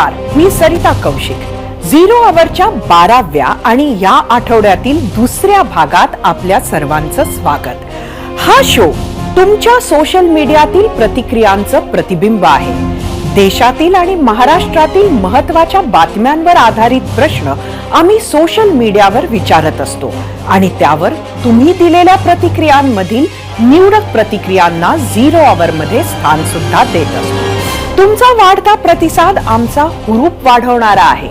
नमस्कार, मी सरिता कौशिक. झिरो अवरच्या 12व्या आणि या आठवड्यातील दुसऱ्या भागात आपल्या सर्वांचं स्वागत. हा शो तुमच्या सोशल मीडियातील प्रतिक्रियांचं प्रतिबिंब आहे. देशातील आणि महाराष्ट्रातील महत्त्वाच्या बातम्यांवर आधारित प्रश्न आम्ही सोशल मीडियावर विचारत असतो आणि त्यावर तुम्ही दिलेल्या प्रतिक्रियांमधील निवडक प्रतिक्रियांना झिरो अवर मध्ये स्थान सुद्धा देत असतो. तुमचा वाढता प्रतिसाद आमचा हुरूप वाढवणारा आहे.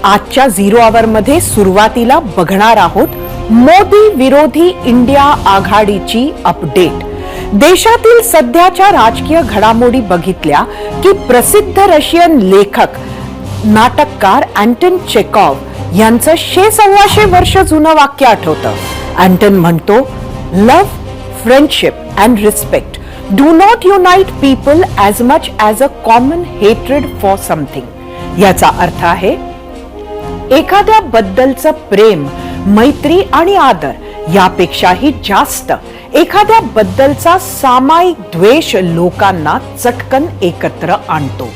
आजच्या झिरो अवर मध्ये सुरुवातीला बघणार आहोत मोदी विरोधी इंडिया आघाडीची अपडेट. देशातील सध्याच्या राजकीय घडामोडी बघितल्या की प्रसिद्ध रशियन लेखक नाटककार अँटन चेकॉव्ह यांचं 600 वर्ष जुनं वाक्य आठवतं. अँटन म्हणतो, love, friendship and respect do not unite people as much as a common hatred for something. याचा अर्थ आहे एखाद्या बद्दलचं प्रेम, मैत्री आणि आदर यापेक्षाही जास्त एखाद्या बद्दलचा सामायिक द्वेष लोकांना चटकन एकत्र आणतो.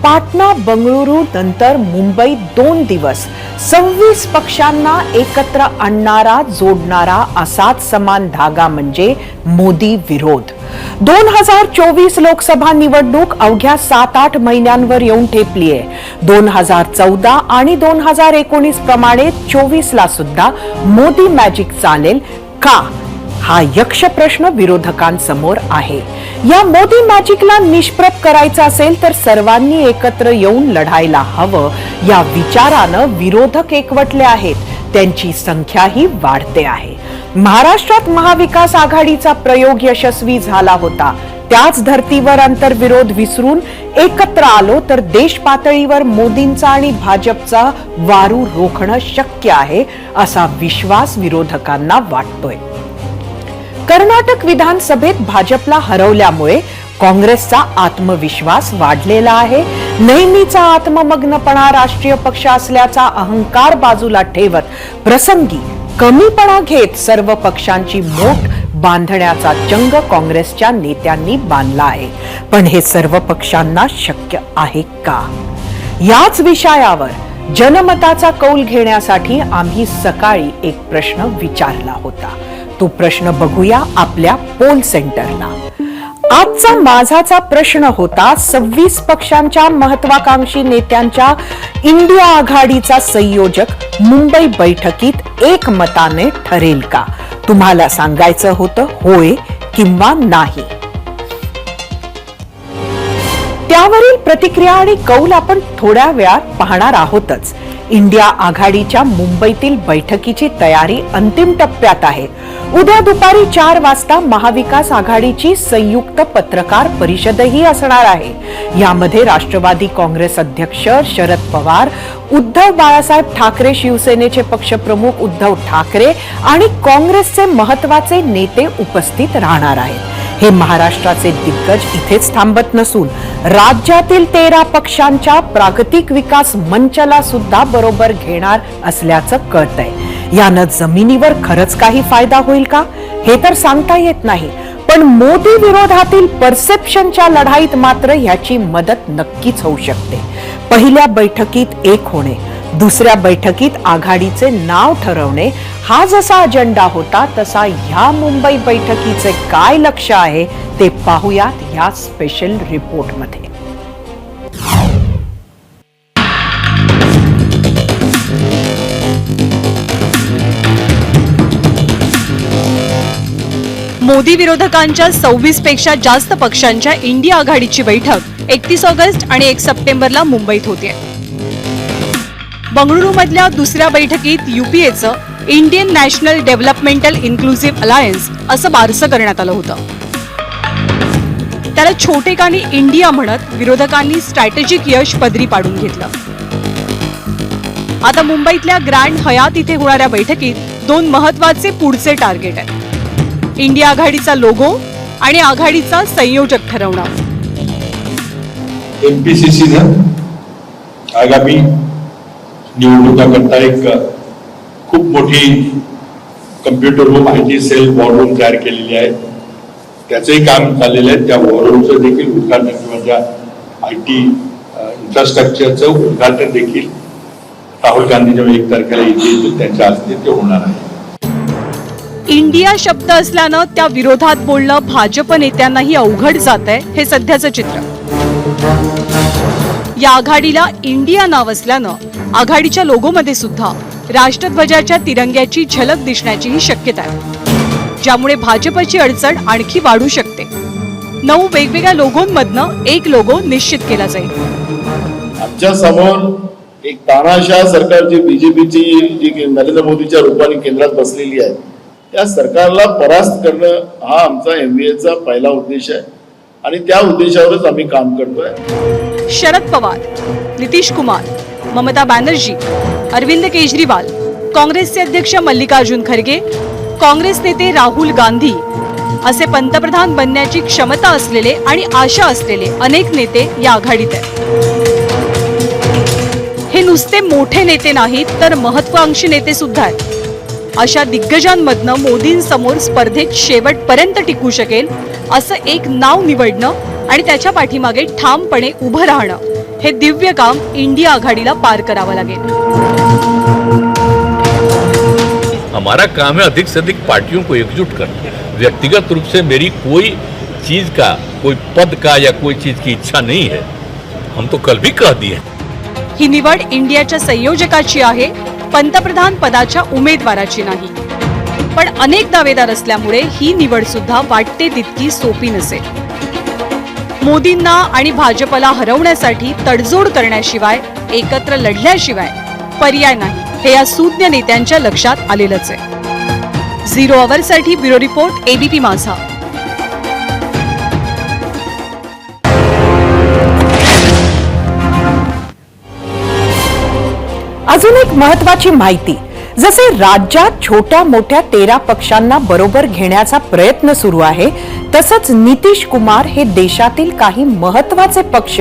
पाटणा, बंगळुरू नंतर मुंबईत 2 दिवस 26 पक्षांना एकत्र आणणारा, जोडणारा असाच समान धागा म्हणजे मोदी विरोध. 2024 लोकसभा निवडणूक अवघ्या 7-8 महिन्यांवर येऊन ठेपलीये. 2014 आणि 2019 प्रमाणे 24 ला सुद्धा मोदी मॅजिक चालेल का, हा यक्ष प्रश्न विरोधकांसमोर आहे. या मोदी मॅजिकला निष्प्रभ करायचं असेल तर सर्वांनी एकत्र येऊन लढायला हवं या विचारानं विरोधक एकवटले आहेत. त्यांची संख्याही वाढते आहे. महाराष्ट्रात महाविकास आघाडीचा प्रयोग यशस्वी झाला होता. त्याच धर्तीवर अंतर्विरोध विसरून एकत्र आलो तर देश पातळीवर मोदींचा आणि भाजपचा वारू रोखणं शक्य आहे असा विश्वास विरोधकांना वाटतोय. कर्नाटक विधानसभेत भाजपला हरवल्यामुळे काँग्रेसचा आत्मविश्वास वाढलेला आहे. नेहमीचा आत्ममग्नपणा, राष्ट्रीय पक्ष असल्याचा अहंकार बाजूला ठेवत प्रसंगी कमीपणा घेत सर्व पक्षांची मोठ बांधण्याचा चंग काँग्रेसच्या नेत्यांनी बांधला आहे. पण हे सर्व पक्षांना शक्य आहे का? याच विषयावर जनमताचा कौल घेण्यासाठी आम्ही सकाळी एक प्रश्न विचारला होता. तो प्रश्न बघूया आपल्या पोल सेंटरला. आजचा माझाचा प्रश्न होता, 26 पक्षांच्या महत्वाकांक्षी नेत्यांच्या इंडिया आघाडीचा संयोजक मुंबई बैठकीत एकमताने ठरेल का? तुम्हाला सांगायचं होतं होय किंवा नाही. त्यावरील प्रतिक्रिया आणि कौल आपण थोड्या वेळात पाहणार आहोतच. इंडिया आघाडीच्या मुंबईतील बैठकीची तयारी अंतिम टप्प्यात आहे. उद्या दुपारी 4 वाजता महाविकास आघाडीची संयुक्त पत्रकार परिषदही असणार आहे. यामध्ये राष्ट्रवादी काँग्रेस अध्यक्ष शरद पवार, उद्धव बाळासाहेब ठाकरे, शिवसेनेचे पक्षप्रमुख उद्धव ठाकरे आणि काँग्रेसचे महत्वाचे नेते उपस्थित राहणार आहेत. हे महाराष्ट्राचे दिग्गज इथेच थांबत नसून राज्यातील 13 पक्षांच्या प्रागतिक विकास मंचला सुद्धा बरोबर घेणार असल्याचं कळतंय. यानं जमिनीवर खरंच काही फायदा होईल का हे तर सांगता येत नाही. पण मोदी विरोधातील परसेप्शनच्या लढाईत मात्र ह्याची मदत नक्कीच होऊ शकते. पहिल्या बैठकीत एक होणे, दुसऱ्या बैठकीत आघाडीचे नाव ठरवणे हा जसा अजेंडा होता तसा ह्या मुंबई बैठकीचे काय लक्ष्य आहे ते पाहूयात या स्पेशल रिपोर्टमध्ये. मोदी विरोधकांच्या 26 पेक्षा जास्त पक्षांच्या इंडिया आघाडीची बैठक 31 ऑगस्ट आणि 1 सप्टेंबरला मुंबईत होते. बंगळुरू मधल्या दुसऱ्या बैठकीत युपीएचं Indian National Developmental Inclusive Alliance असं बारसं करण्यात आलं होतं. त्याला छोटेखानी इंडिया म्हणत विरोधकांनी स्ट्रॅटेजिक यश पदरी पाडून घेतलं. आता मुंबईतल्या ग्रँड हयात इथे होणाऱ्या बैठकीत 2 महत्वाचे पुढचे टार्गेट आहेत. इंडिया आघाडीचा लोगो आणि आघाडीचा संयोजक ठरवणं. एमपीसीसीनं आगामी निवडणुकाकरता एक खूप मोठी computer room, IT cell, war room तयार केलेली आहे. त्याचंही काम चाललेलं आहे. त्या वॉर रूमचं देखील उद्घाटन किंवा ज्या आयटी इन्फ्रास्ट्रक्चरचं उद्घाटन देखील राहुल गांधी जेव्हा 1 तारखेला इथे येतील त्यांच्या हस्ते ते होणार आहे. इंडिया शब्द असल्यानं त्या विरोधात बोलणं भाजप नेत्यांनाही अवघड जात आहे, हे सध्याचं चित्र. या आघाडीला इंडिया नाव असल्यानं आघाडीच्या लोगोमध्ये सुद्धा राष्ट्रध्वजाच्या तिरंग्याची झलक दिसण्याचीही शक्यता आहे, ज्यामुळे भाजपची अडचण आणखी वाढू शकते. 9 वेगवेगळ्या लोगोंमधनं एक लोगो निश्चित केला जाईल. आमच्या समोर एक तानाशाह सरकार जी बीजेपीची जी नरेंद्र मोदीच्या रूपाने केंद्रात बसलेली आहे, त्या सरकारला परास्त करणं हा आमचा MVAचा पहिला उद्देश आहे आणि त्या उद्देशावरच आम्ही काम करतोय. शरद पवार, नितीश कुमार, ममता बॅनर्जी, अरविंद केजरीवाल, काँग्रेसचे अध्यक्ष मल्लिकार्जुन खरगे, काँग्रेस नेते राहुल गांधी असे पंतप्रधान बनण्याची क्षमता असलेले आणि आशा असलेले अनेक नेते या आघाडीत आहेत. हे नुसते मोठे नेते नाहीत, तर महत्वाकांक्षी नेते सुद्धा आहेत. अशा दिग्गजांमधनं मोदींसमोर स्पर्धेत शेवटपर्यंत टिकू शकेल असं एक नाव निवडणं आणि त्याच्या पाठीमागे ठामपणे उभं राहणं, हे दिव्य काम इंडिया आघाडीला पार करावं लागेल. हमारा काम है अधिक से अधिक पार्टियों को एकजुट करना. व्यक्तिगत रूप से मेरी कोई चीज का, कोई पद का या कोई चीज की इच्छा नहीं है. हम तो कल भी कह दिए. ही निवड इंडियाच्या संयोजकाची आहे, पंतप्रधान पदाच्या उमेदवाराची नाही. पण अनेक दावेदार असल्यामुळे ही निवड सुद्धा वाटते तितकी सोपी नसेल. मोदींना आणि भाजपला हरवण्यासाठी तडजोड करण्याशिवाय, एकत्र लढल्याशिवाय पर्याय नाही, हे या सूज्ञ नेत्यांच्या लक्षात आलेलंच आहे. 0 अवरसाठी ब्युरो रिपोर्ट, ABP माझा. अजून एक महत्वाची माहिती. जसे राज्यात छोट्या मोठ्या 13 पक्षांना बरोबर घेण्याचा प्रयत्न सुरू आहे, तसंच नितीश कुमार हे देशातील काही महत्वाचे पक्ष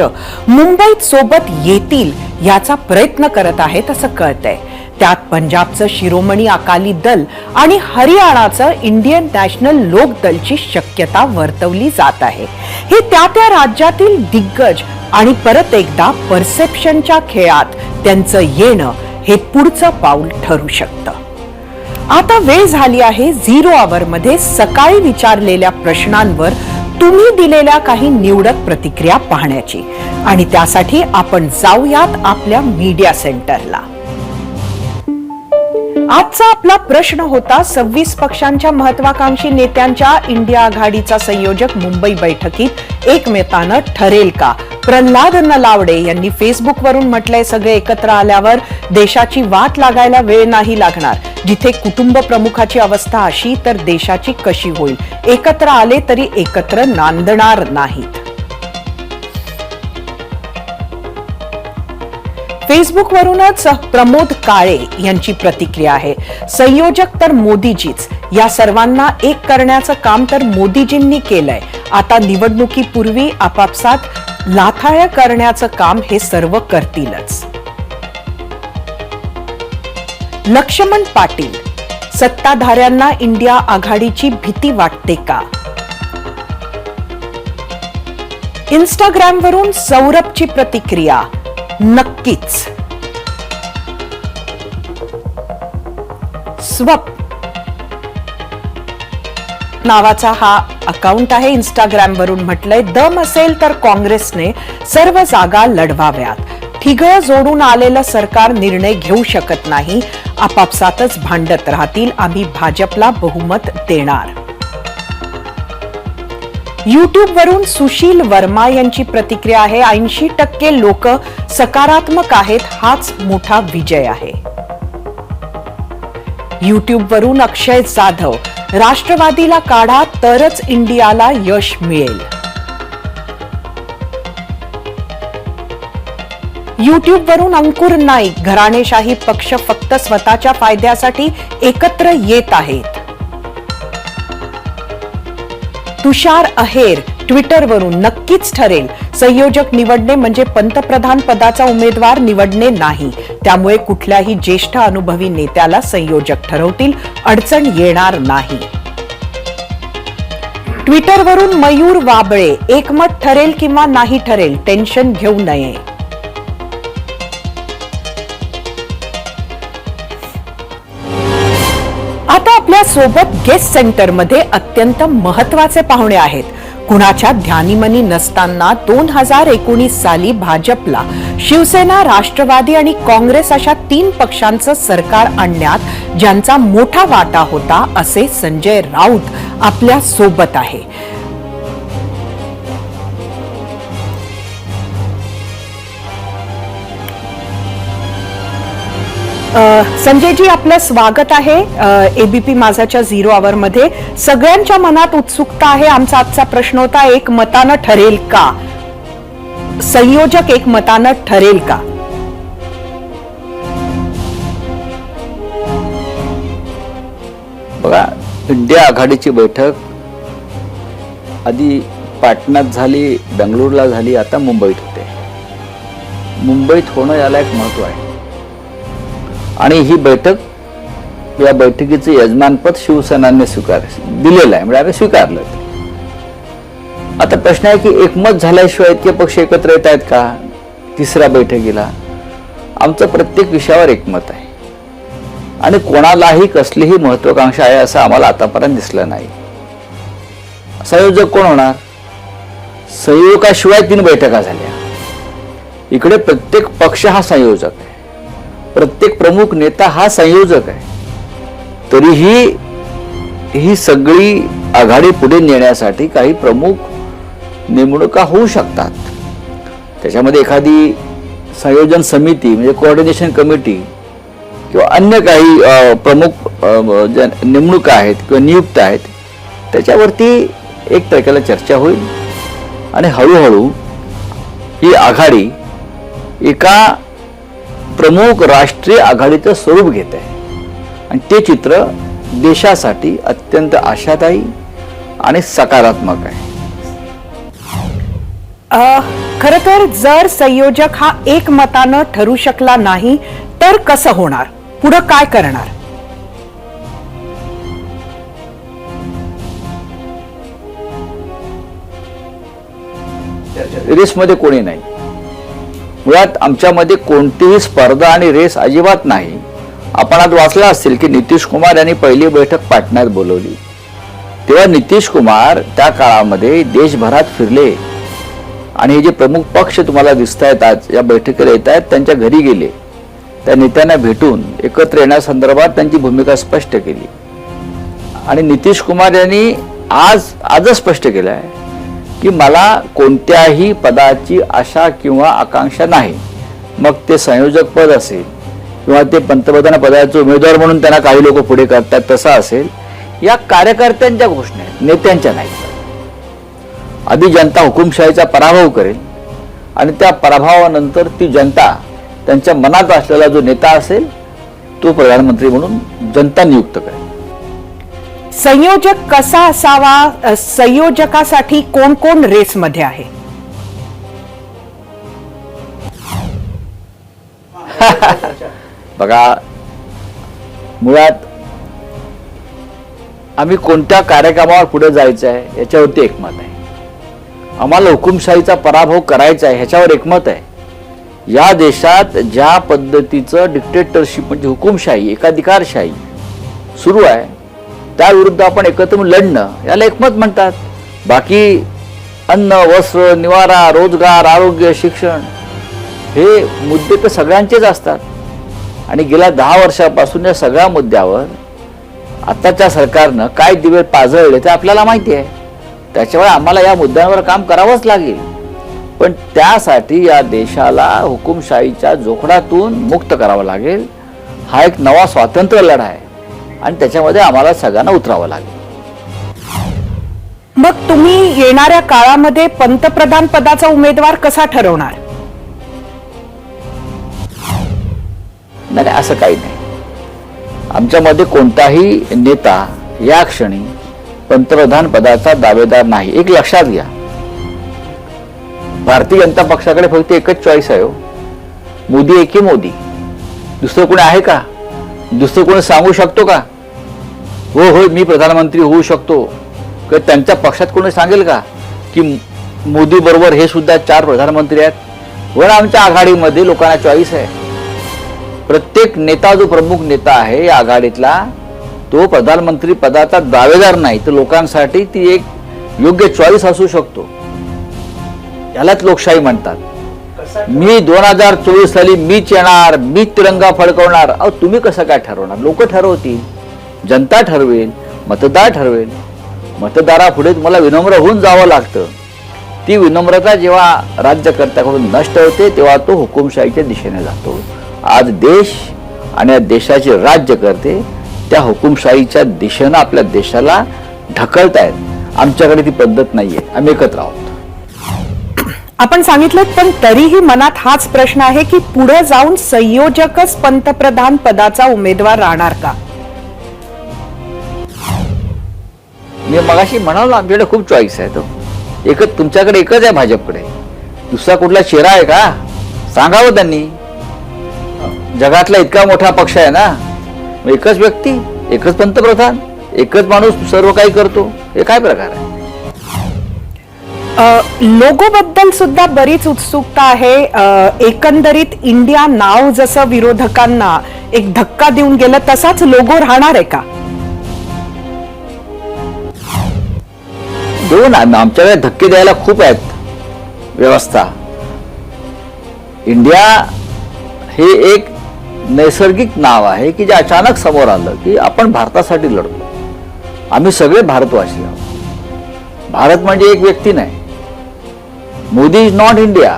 मुंबईत सोबत येतील याचा प्रयत्न करत आहेत असं कळतंय. त्यात पंजाबचं शिरोमणी अकाली दल आणि हरियाणाचं इंडियन नॅशनल लोक दलची शक्यता वर्तवली जात आहे. हे त्या राज्यातील दिग्गज आणि परत एकदा परसेप्शनच्या खेळात त्यांचं येणं हे पुढचं पाऊल ठरू शकतं. आता वेळ झाली आहे 0 आवरमध्ये सकाळी विचारलेल्या प्रश्नांवर तुम्ही दिलेल्या काही निवडक प्रतिक्रिया पाहण्याची. आणि त्यासाठी आपण जाऊयात आपल्या मीडिया सेंटरला. आजचा आपला प्रश्न होता, 26 पक्षांच्या महत्वाकांक्षी नेत्यांच्या इंडिया आघाडीचा संयोजक मुंबई बैठकीत एकमतानं ठरेल का? प्रल्हाद नलावडे यांनी फेसबुकवरून म्हटलंय, सगळे एकत्र आल्यावर देशाची वाट लागायला वेळ नाही लागणार. जिथे कुटुंब प्रमुखाची अवस्था अशी, तर देशाची कशी होईल? एकत्र आले तरी एकत्र नांदणार नाहीत. फेसबुकवरूनच प्रमोद काळे यांची प्रतिक्रिया आहे, संयोजक तर मोदीजीच. या सर्वांना एक करण्याचं काम तर मोदीजींनी केलंय. आता निवडणुकीपूर्वी आपापसात लाथाळ्या करण्याचं काम हे सर्व करतीलच. लक्ष्मण पाटील, सत्ताधाऱ्यांना इंडिया आघाडीची भीती वाटते का? इंस्टाग्रामवरून सौरभची प्रतिक्रिया, नक्कीच. स्वप नावाचा हा अकाउंट आहे, इंस्टाग्रामवरून म्हटलंय, दम असेल तर काँग्रेसने सर्व जागा लढवाव्यात. ठिगळ जोडून आलेलं सरकार निर्णय घेऊ शकत नाही, आपापसातच भांडत राहतील. आम्ही भाजपला बहुमत देणार. युट्यूब वरून सुशील वर्मा यांची प्रतिक्रिया आहे, 80% लोक सकारात्मक आहेत, हाच मोठा विजय आहे. युट्यूब वरून अक्षय जाधव, राष्ट्रवादीला काढा तरच इंडियाला यश मिळेल. युट्यूब वरून अंकुर नाईक, घराणेशाही पक्ष फक्त स्वतःच्या फायद्यासाठी एकत्र येत आहेत. तुषार अहेर ट्विटरवरून, नक्कीच ठरेल. संयोजक निवडणे म्हणजे पंतप्रधान पदाचा उमेदवार निवडणे नाही. त्यामुळे कुठल्याही ज्येष्ठ अनुभवी नेत्याला संयोजक ठरवतील, अडचण येणार नाही. ट्विटरवरून मयूर वाबळे, एकमत ठरेल किंवा नाही ठरेल, टेन्शन घेऊ नये. सोबत गेस्ट सेंटरमध्ये अत्यंत महत्वाचे पाहुणे आहेत. कुणाच्या ध्यानीमनी नसताना 2019 साली भाजपला शिवसेना, राष्ट्रवादी आणि काँग्रेस अशा 3 पक्षांचं सरकार आणण्यात ज्यांचा मोठा वाटा होता असे संजय राऊत आपल्या सोबत आहे. संजयजी, आपलं स्वागत आहे एबीपी माझाच्या 0 आवर मध्ये. सगळ्यांच्या मनात उत्सुकता आहे. आमचा आजचा प्रश्न होता, एक मतानं ठरेल का संयोजक, एक मतानं ठरेल का? बघा, इंडिया आघाडीची बैठक आधी पाटण्यात झाली, बेंगळुरूला झाली, आता मुंबईत होते. मुंबईत होणं याला एक महत्व आहे आणि ही बैठक, या बैठकीचे यजमानपद शिवसेनाने दिलेलं आहे, म्हणजे आम्ही स्वीकारलं. आता प्रश्न आहे की एकमत झाल्याशिवाय इतके पक्ष एकत्र येत आहेत का तिसऱ्या बैठकीला? आमचं प्रत्येक विषयावर एकमत आहे आणि कोणालाही कसलीही महत्वाकांक्षा आहे असं आम्हाला आतापर्यंत दिसलं नाही. संयोजक कोण होणार? संयोजकाशिवाय 3 बैठका झाल्या. इकडे प्रत्येक पक्ष हा संयोजक आहे, प्रत्येक प्रमुख नेता हा संयोजक आहे. तरीही ही सगळी आघाडी पुढे नेण्यासाठी काही प्रमुख नेमणुका होऊ शकतात. त्याच्यामध्ये एखादी संयोजन समिती म्हणजे कोऑर्डिनेशन कमिटी किंवा अन्य काही प्रमुख ज्या नेमणुका आहेत किंवा नियुक्त आहेत त्याच्यावरती एक तारखेला चर्चा होईल आणि हळूहळू ही आघाडी एका प्रमुख राष्ट्रीय आघाडीचं स्वरूप घेत आहे आणि ते चित्र देशासाठी अत्यंत आशादायी आणि सकारात्मक आहे. खरं तर जर संयोजक हा एकमतानं ठरू शकला नाही तर कसं होणार? पुढे काय करणार? रेसमध्ये कोणी नाही. मुळात आमच्यामध्ये कोणतीही स्पर्धा आणि रेस अजिबात नाही. आपण आज वाचला असेल की नितीश कुमार यांनी पहिली बैठक पाटण्यात बोलवली, तेव्हा नितीश कुमार त्या काळामध्ये देशभरात फिरले आणि हे जे प्रमुख पक्ष तुम्हाला दिसत आहेत आज या बैठकीला येत आहेत त्यांच्या घरी गेले, त्या नेत्यांना भेटून एकत्र येण्यासंदर्भात त्यांची भूमिका स्पष्ट केली. आणि नितीश कुमार यांनी आजच स्पष्ट केलं आहे की मला कोणत्याही पदाची आशा किंवा आकांक्षा नाही, मग ते संयोजक पद असेल किंवा ते पंतप्रधान पदाचे उमेदवार म्हणून त्यांना काही लोक पुढे करतात तसं असेल. या कार्यकर्त्यांच्या घोषणा आहेत, नेत्यांच्या नाही. आधी जनता हुकुमशाहीचा पराभव करेल आणि त्या पराभवानंतर ती जनता त्यांच्या मनात असलेला जो नेता असेल तो प्रधानमंत्री म्हणून जनता नियुक्त करेल. संयोजक कसा असावा? संयोजकासाठी कोण कोण रेसमध्ये आहे? बघा, मुळात आम्ही कोणत्या कार्यक्रमावर पुढे जायचं आहे याच्यावरती एकमत आहे. आम्हाला हुकुमशाहीचा पराभव करायचा आहे ह्याच्यावर एकमत आहे. या देशात ज्या पद्धतीचं डिक्टेटरशिप म्हणजे हुकुमशाही, एकाधिकारशाही सुरू आहे त्याविरुद्ध आपण एकत्र लढणं याला एकमत म्हणतात. बाकी अन्न, वस्त्र, निवारा, रोजगार, आरोग्य, शिक्षण हे मुद्दे तर सगळ्यांचेच असतात आणि गेल्या 10 वर्षापासून या सगळ्या मुद्द्यावर आताच्या सरकारनं काय दिवे पाजळले ते आपल्याला माहिती आहे. त्याच्यामुळे आम्हाला या मुद्द्यांवर काम करावंच लागेल. पण त्यासाठी या देशाला हुकुमशाहीच्या जोखडातून मुक्त करावं लागेल. हा एक नवा स्वातंत्र्य लढा आहे आणि त्याच्यामध्ये आम्हाला सगळ्यांना उतरावं लागेल. मग तुम्ही येणाऱ्या काळामध्ये पंतप्रधान पदाचा उमेदवार कसा ठरवणार? नाही, असं काही नाही. आमच्यामध्ये कोणताही नेता या क्षणी पंतप्रधान पदाचा दावेदार नाही. एक लक्षात घ्या, भारतीय जनता पक्षाकडे फक्त एकच चॉईस आहे, मोदी एकी मोदी. दुसरं कोणी आहे का? दुसरं कोणी सांगू शकतो का हो होय मी प्रधानमंत्री होऊ शकतो? किंवा त्यांच्या पक्षात कोणी सांगेल का की मोदी बरोबर हे सुद्धा 4 प्रधानमंत्री आहेत? वर आमच्या आघाडीमध्ये लोकांना चॉईस आहे. प्रत्येक नेता जो प्रमुख नेता आहे या आघाडीतला तो प्रधानमंत्री पदाचा दावेदार नाही, तर लोकांसाठी ती एक योग्य चॉईस असू शकतो. यालाच लोकशाही म्हणतात. मी 2024 साली मीच येणार, मीच तिरंगा फडकवणार. अहो तुम्ही कसं काय ठरवणार? लोक ठरवतील, जनता ठरवेल, मतदार ठरवेल. मतदारापुढे तुम्हाला विनम्र होऊन जावं लागतं. ती विनम्रता जेव्हा राज्यकर्त्याकडून नष्ट होते तेव्हा तो हुकुमशाहीच्या दिशेने जातो. आज देश आणि या देशाचे राज्यकर्ते त्या हुकुमशाहीच्या दिशेनं आपल्या देशाला ढकलतायत. आमच्याकडे ती पद्धत नाहीये. आम्ही एकत्र आहोत. आपण सांगितलं, पण तरीही मनात हाच प्रश्न आहे की पुढे जाऊन संयोजकच पंतप्रधान पदाचा उमेदवार राहणार का? मी मगाशी म्हणालो आमच्याकडे खूप चॉईस आहे. तो एकच, तुमच्याकडे एकच आहे, भाजपकडे दुसरा कुठला चेहरा आहे का? सांगावं त्यांनी. जगातला इतका मोठा पक्ष आहे ना, एकच व्यक्ती, एकच पंतप्रधान, एकच माणूस सर्व काही करतो. हे काय प्रकार आहे? लोगो बद्दल सुद्धा बरीच उत्सुकता आहे. एकंदरीत इंडिया नाव जसं विरोधकांना एक धक्का देऊन गेलं तसाच लोगो राहणार आहे का? दोन आमच्याकडे धक्के द्यायला खूप आहेत व्यवस्था. इंडिया हे एक नैसर्गिक नाव आहे की जे अचानक समोर आलं की आपण भारतासाठी लढतो. आम्ही सगळे भारतवासी आहोत. भारत म्हणजे एक व्यक्ती नाही. Modi is not India.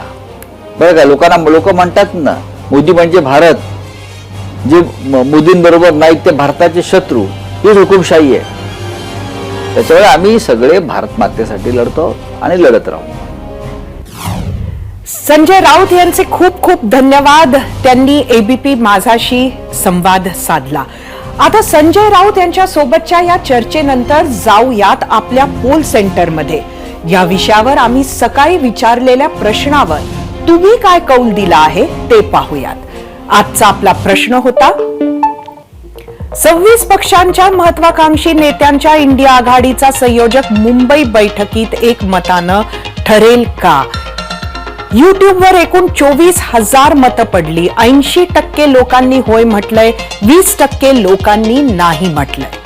बरं का, लोक म्हणतात ना मोदी म्हणजे भारत. जे मोदींबरोबर नाहीत ते भारताचे शत्रू. हीच हुकुमशाही आहे. त्याच्यामुळे आम्ही सगळे भारत मातेसाठी लढतो आणि लढत राहू. संजय राऊत यांचे खूप खूप धन्यवाद. त्यांनी एबीपी माझाशी संवाद साधला. आता संजय राऊत यांच्या सोबतच्या या चर्चेनंतर जाऊयात आपल्या पोल सेंटरमध्ये. या विषयावर आम्ही सकाळी विचारलेल्या प्रश्नावर तुम्ही काय कौल दिला आहे ते पाहूयात. आजचा आपला प्रश्न होता, 26 पक्षांच्या महत्वाकांक्षी नेत्यांच्या इंडिया आघाडीचा संयोजक मुंबई बैठकीत एकमतानं ठरेल का? युट्यूबवर एकूण 24,000 मतं पडली. 80% लोकांनी होय म्हटलंय, 20% लोकांनी नाही म्हटलंय.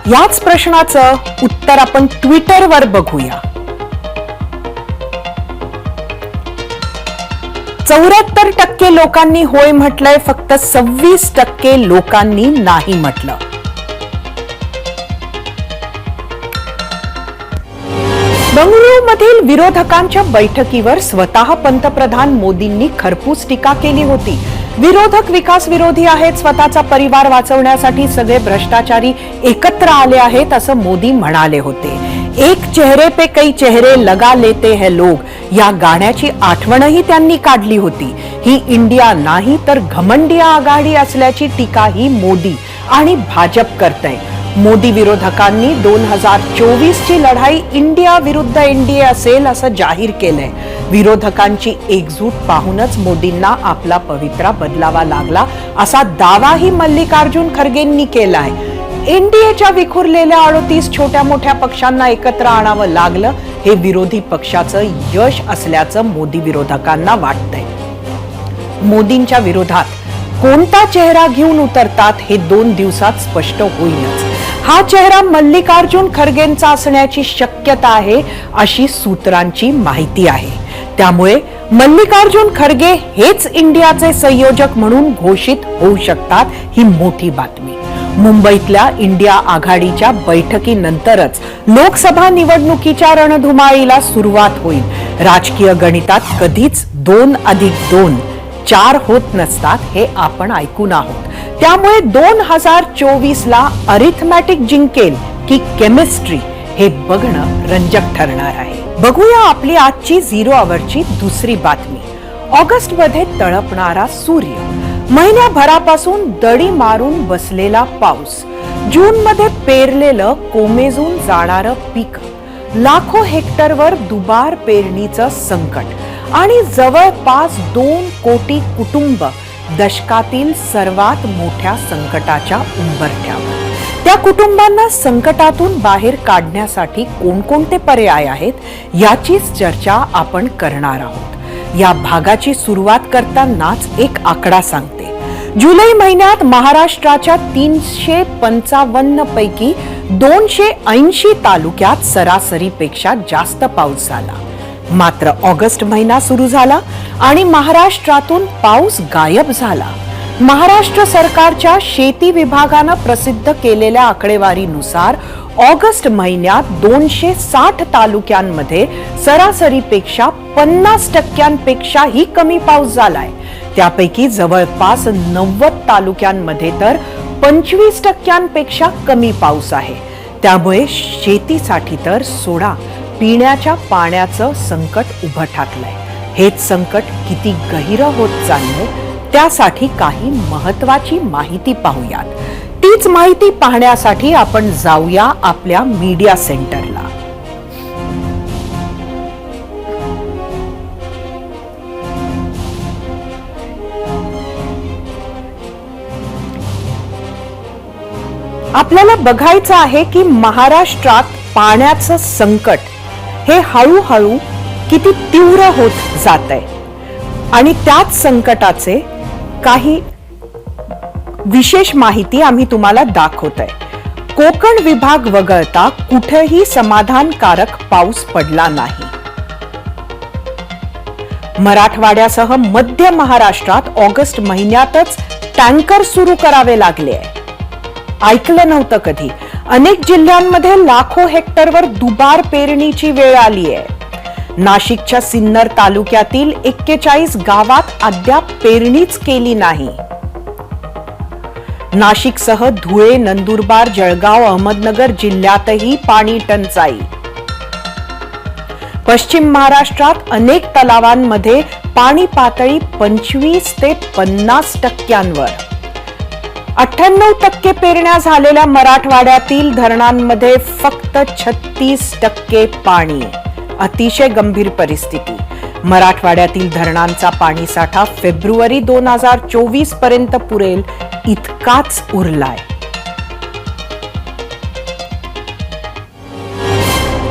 याच प्रश्नाचं उत्तर आपण ट्विटरवर बघूया. 74% लोकांनी होय म्हटलंय, फक्त 26% लोकांनी नाही म्हटलं. बंगळुरूमधील विरोधकांच्या बैठकीवर स्वतः पंतप्रधान मोदींनी खरपूस टीका केली होती. विरोधक विकास विरोधी आहेत, स्वतःचा परिवार वाचवण्यासाठी सगळे भ्रष्टाचारी एकत्र आले आहेत असं मोदी म्हणाले होते. एक चेहरे पे कई चेहरे लगा लेते हैं लोग या गाण्याची आठवणही त्यांनी काढली होती. ही इंडिया नाही तर घमंडिया आघाडी असल्याची टीकाही मोदी आणि भाजप करतंय. मोदी विरोधकांनी 2024 ची लढाई इंडिया विरुद्ध एनडीए असेल असं जाहीर केलंय. विरोधकांची एकजूट पाहूनच मोदींना आपला पवित्रा बदलावा लागला असा दावाही मल्लिकार्जुन खरगेंनी केलाय. एनडीएच्या विखुरलेल्या 38 छोट्या मोठ्या पक्षांना एकत्र आणावं लागलं हे विरोधी पक्षाचं यश असल्याचं मोदी विरोधकांना वाटतंय. मोदींच्या विरोधात कोणता चेहरा घेऊन उतरतात हे 2 दिवसात स्पष्ट होईलच. हा चेहरा मल्लिकार्जुन खरगेंचा असण्याची शक्यता आहे अशी सूत्रांची माहिती आहे. त्यामुळे मल्लिकार्जुन खरगे हेच इंडियाचे संयोजक म्हणून घोषित होऊ शकतात ही मोठी बातमी. मुंबईतल्या इंडिया आघाडीच्या बैठकीनंतरच लोकसभा निवडणुकीच्या रणधुमाळीला सुरुवात होईल. राजकीय गणितात कधीच 2+2 4 होत नसतात हे आपण ऐकून आहोत. त्यामुळे 2024ला अरिथमॅटिक जिंकेल की केमिस्ट्री हे बघणं रंजक ठरणार आहे. बघूया आपली आजची 0 आवरची दुसरी बातमी. ऑगस्टमध्ये तळपणारा सूर्य, महिन्याभरापासून दडी मारून बसलेला पाऊस, जूनमध्ये पेरलेलं कोमेजून जाणारं पीक, लाखो हेक्टरवर दुबार पेरणीचं संकट आणि जवळपास 2 कोटी कुटुंब दशकातील सर्वात मोठ्या संकटाच्या उंबरठ्यावर. त्या कुटुंबांना संकटातून बाहेर काढण्यासाठी कोणकोणते पर्याय आहेत याचीच चर्चा आपण करणार आहोत. या भागाची सुरुवात करतानाच एक आकडा सांगते. जुलै महिन्यात महाराष्ट्राच्या 355 पैकी 280 तालुक्यात सरासरीपेक्षा जास्त पाऊस झाला. मात्र ऑगस्ट महिना सुरू झाला आणि महाराष्ट्रातून पाऊस गायब झाला. महाराष्ट्र सरकारच्या शेती विभागानं प्रसिद्ध केलेल्या आकडेवारीनुसार ऑगस्ट महिन्यात 260 तालुक्यांमध्ये सरासरीपेक्षा 50% कमी पाऊस झालाय. त्यापैकी जवळपास 90 तालुक्यांमध्ये तर 25% कमी पाऊस आहे. त्यामुळे शेतीसाठी तर सोडा, पिण्याच्या पाण्याचं संकट उभं ठाकलंय. हेच संकट किती गहिरं होत चाललंय त्यासाठी काही महत्वाची माहिती पाहूयात. तीच माहिती पाहण्यासाठी आपण जाऊया आपल्या मीडिया सेंटरला. आपल्याला बघायचं आहे की महाराष्ट्रात पाण्याचं संकट हे हळूहळू किती तीव्र होत जात आहे आणि त्याच संकटाचे काही विशेष माहिती आम्ही तुम्हाला दाखवतोय. कोकण विभाग वगळता कुठेही समाधानकारक पाऊस पडला नाही. मराठवाड्यासह मध्य महाराष्ट्रात ऑगस्ट महिन्यातच टँकर सुरू करावे लागले. ऐकलं नव्हतं कधी. अनेक जिल्ह्यांमध्ये लाखो हेक्टरवर दुबार पेरणीची वेळ आली आहे. नाशिकच्या सिन्नर तालुक्यातील 41 गावात अद्याप पेरणीच केली नाही. नाशिकसह धुळे, नंदुरबार, जळगाव, अहमदनगर जिल्ह्यातही पाणी टंचाई. पश्चिम महाराष्ट्रात अनेक तलावांमध्ये पाणी पातळी 25 ते 50%. 98% पेरण्या झालेल्या मराठवाड्यातील धरणांमध्ये फक्त 36% पाणी. अतिशय गंभीर परिस्थिती. मराठवाड्यातील धरणांचा पाणीसाठा फेब्रुवारी 2024 पर्यंत पुरेल इतकाच उरलाय.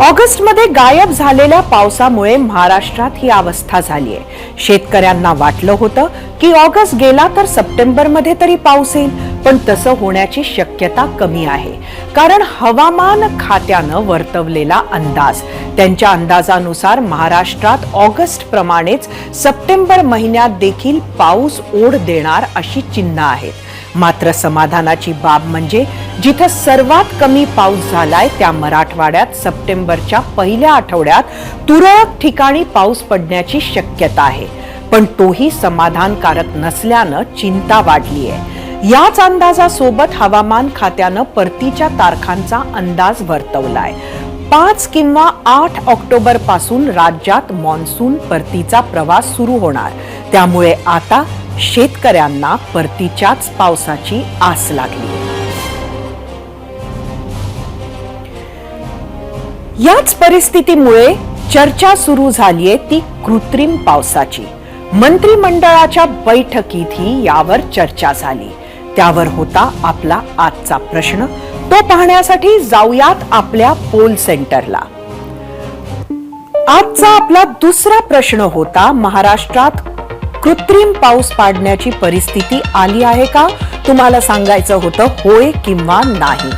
ऑगस्टमध्ये गायब झालेल्या पावसामुळे महाराष्ट्रात ही अवस्था झाली आहे. शेतकऱ्यांना वाटलं होतं की ऑगस्ट गेला तर सप्टेंबरमध्ये तरी पाऊस येईल, पण तसं होण्याची शक्यता कमी आहे. कारण हवामान खात्यानं वर्तवलेला अंदाज, त्यांच्या अंदाजानुसार महाराष्ट्रात ऑगस्ट प्रमाणेच सप्टेंबर महिन्यात देखील पाऊस ओढ देणार अशी चिन्ह आहेत. मात्र समाधानाची बाब म्हणजे जिथं सर्वात कमी पाऊस झालाय त्या मराठवाड्यात सप्टेंबरच्या पहिल्या आठवड्यात तुरळक ठिकाणी पाऊस पडण्याची शक्यता आहे. पण तोही समाधानकारक नसल्यानं चिंता वाढली आहे. याच अंदाजासोबत हवामान खात्यानं परतीच्या तारखांचा अंदाज वर्तवलाय. 5 किंवा 8 ऑक्टोबर पासून राज्यात मॉन्सून परतीचा प्रवास सुरू होणार. त्यामुळे आता शेतकऱ्यांना परतीच्याच पावसाची आस लागली. याच परिस्थितीमुळे चर्चा सुरू झालीये ती कृत्रिम पावसाची. मंत्रिमंडळाच्या बैठकीतही यावर चर्चा झाली. त्यावर होता आपला आजचा प्रश्न. तो पाहण्यासाठी जाऊयात आपल्या पोल सेंटरला. आजचा आपला दुसरा प्रश्न होता, महाराष्ट्रात कृत्रिम पाऊस पाडण्याची परिस्थिती आली आहे का? तुम्हाला सांगायचं होतं होय किंवा नाही.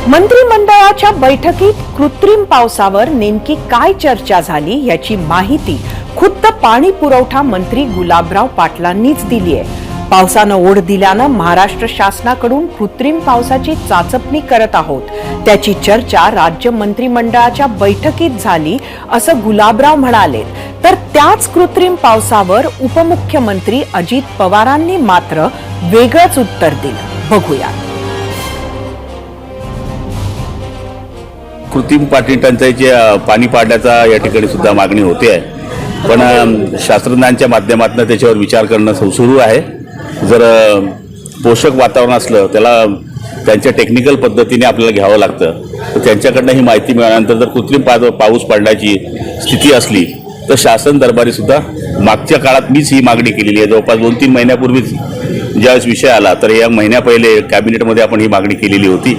मंत्रिमंडळाच्या बैठकीत कृत्रिम पावसावर नेमकी काय चर्चा झाली याची माहिती खुद्द पाणी पुरवठा मंत्री गुलाबराव पाटलांनीच दिली आहे. पावसानं ओढ दिल्यानं महाराष्ट्र शासनाकडून कृत्रिम पावसाची चाचपणी करत आहोत. त्याची चर्चा राज्य मंत्रिमंडळाच्या बैठकीत झाली असं गुलाबराव म्हणाले. तर त्याच कृत्रिम पावसावर उपमुख्यमंत्री अजित पवारांनी मात्र वेगळंच उत्तर दिलं. बघूया. कृत्रिम पाणी टंचाईची पाणी पाडण्याचा या ठिकाणी सुद्धा मागणी होते आहे. पण शास्त्रज्ञांच्या माध्यमातून त्याच्यावर विचार करणं सुरू आहे. जर पोषक वातावरण असलं, त्याला त्यांच्या टेक्निकल पद्धतीने आपल्याला घ्यावं लागतं. तर त्यांच्याकडनं ही माहिती मिळाल्यानंतर जर कृत्रिम पाऊस पडण्याची स्थिती असली तर शासन दरबारी सुद्धा मागच्या काळात मीच ही मागणी केलेली आहे. जवळपास 2-3 महिन्यापूर्वीच ज्यावेळेस विषय आला तर या महिन्या पहिले कॅबिनेटमध्ये आपण ही मागणी केलेली होती.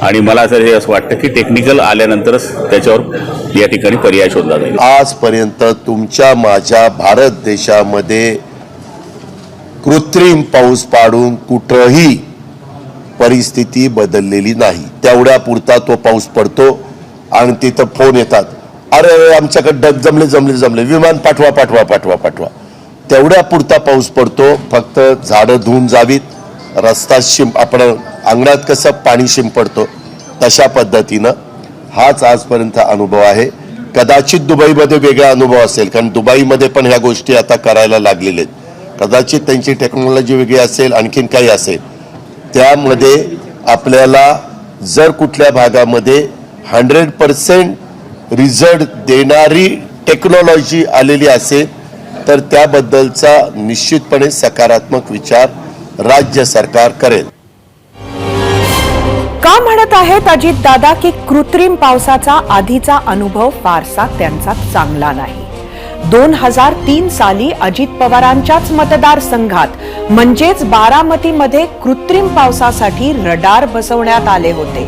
आणि मला असं वाटतं की टेक्निकल आल्यानंतरच त्याच्यावर या ठिकाणी पर्याय शोधला जाईल. आजपर्यंत तुमच्या माझ्या भारत देशामध्ये कृत्रिम पाऊस पाडून कुठंही परिस्थिती बदललेली नाही. तेवढ्या पुरता तो पाऊस पडतो आणि तिथं फोन येतात, अरे आमच्याकडे जमले विमान पाठवा. तेवढ्या पुरता पाऊस पडतो. फक्त झाडं धुवून जावीत, रस्ता आपण अंगणात कसं पाणी शिंपडतो तशा पद्धतीनं हाच आजपर्यंत अनुभव आहे. कदाचित दुबईमध्ये वेगळा अनुभव असेल, कारण दुबईमध्ये पण ह्या गोष्टी आता करायला लागलेल्या आहेत. कदाचित त्यांची टेक्नॉलॉजी वेगळी असेल, आणखीन काही असेल. त्यामध्ये आपल्याला जर कुठल्या भागामध्ये 100% रिझल्ट देणारी टेक्नॉलॉजी आलेली असेल तर त्याबद्दलचा निश्चितपणे सकारात्मक विचार राज्य सरकार करेल. का म्हणत आहेत अजितदादा की कृत्रिम पावसाचा आधीचा अनुभव फारसा त्यांचा चांगला नाही. 2003 साली अजित पवारांच्याच मतदारसंघात म्हणजेच बारामतीमध्ये कृत्रिम पावसासाठी रडार बसवण्यात आले होते.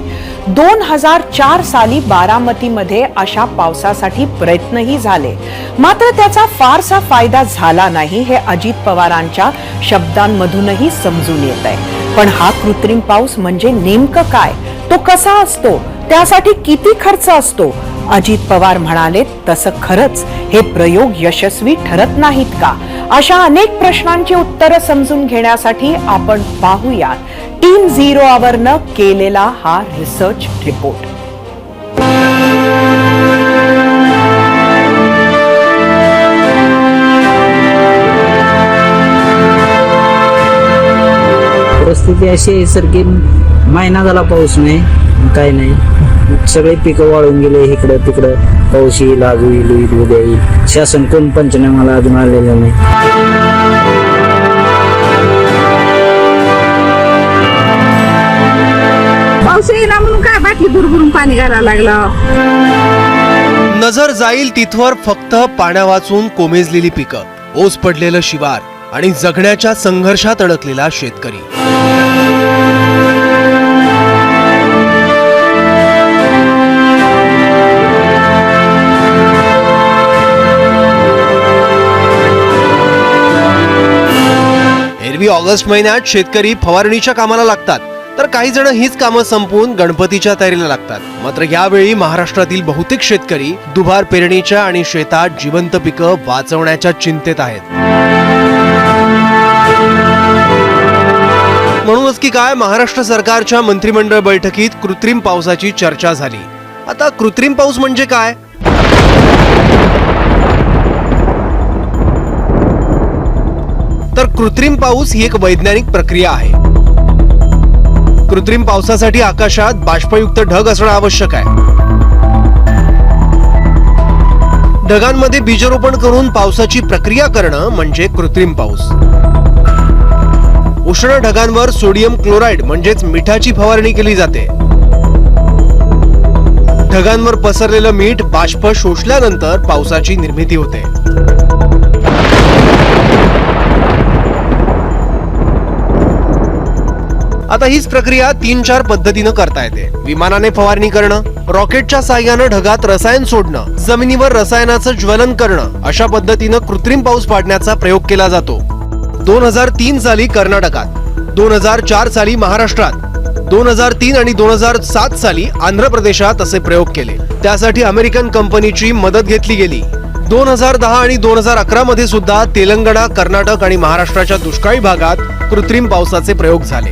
2004 साली बारामतीमध्ये अशा पावसासाठी प्रयत्नही झाले, मात्र त्याचा फारसा फायदा झाला नाही हे अजित पवारांच्या शब्दांमधूनही समजून येत आहे. पण हा कृत्रिम पाऊस म्हणजे नेमकं काय, तो कसा असतो, त्यासाठी किती खर्च असतो? अजित पवार म्हणाले तसं खरंच हे प्रयोग यशस्वी ठरत नाहीत का? अशा अनेक प्रश्नांची उत्तरं समजून घेण्यासाठी आपण पाहूयात टीम 0 आवरनं केलेला हा रिसर्च रिपोर्ट. परिस्थिती अशी आहे सर की महिना झाला पाऊस नाही, काय नाही, सगळे पिकं वाळून गेले. इकडं तिकडं पाऊस येईल, आज येईल, उद्या येईल. शासन कोण पंचनामाला अजून आलेलं नाही. पाऊस येईना म्हणून काय बाटली भरून पाणी घालायला लागला. नजर जाईल तिथवर फक्त पाण्या वाचून कोमेजलेली पिकं, ओस पडलेलं शिवार आणि जगण्याच्या संघर्षात अडकलेला शेतकरी. एरवी ऑगस्ट महिन्यात शेतकरी फवारणीच्या कामाला लागतात, तर काही जण हीच कामं संपवून गणपतीच्या तयारीला लागतात. मात्र यावेळी महाराष्ट्रातील बहुतेक शेतकरी दुबार पेरणीच्या आणि शेतात जिवंत पिकं वाचवण्याच्या चिंतेत आहेत. म्हणूनच की काय महाराष्ट्र सरकारच्या मंत्रिमंडळ बैठकीत कृत्रिम पावसाची चर्चा झाली. आता कृत्रिम पाऊस म्हणजे काय? तर कृत्रिम पाऊस ही एक वैज्ञानिक प्रक्रिया आहे. कृत्रिम पावसासाठी आकाशात बाष्पयुक्त ढग असणं आवश्यक आहे. ढगांमध्ये बीजरोपण करून पावसाची प्रक्रिया करणं म्हणजे कृत्रिम पाऊस. उष्ण ढगांवर सोडियम क्लोराईड म्हणजेच मिठाची फवारणी केली जाते. ढगांवर पसरलेलं मीठ बाष्प शोषल्यानंतर पावसाची निर्मिती होते. आता हीच प्रक्रिया 3-4 पद्धतीनं करता येते. विमानाने फवारणी करणं, रॉकेटच्या साहाय्यानं ढगात रसायन सोडणं, जमिनीवर रसायनाचं ज्वलन करणं, अशा पद्धतीनं कृत्रिम पाऊस पाडण्याचा प्रयोग केला जातो. 2003 साली कर्नाटकात, 2004 साली महाराष्ट्रात, 2003 आणि 2007 साली आंध्र प्रदेशात असे प्रयोग केले. त्यासाठी अमेरिकन कंपनीची मदत घेतली गेली. 2010 आणि 2011 मध्ये सुद्धा तेलंगणा, कर्नाटक आणि महाराष्ट्राच्या दुष्काळी भागात कृत्रिम पावसाचे प्रयोग झाले.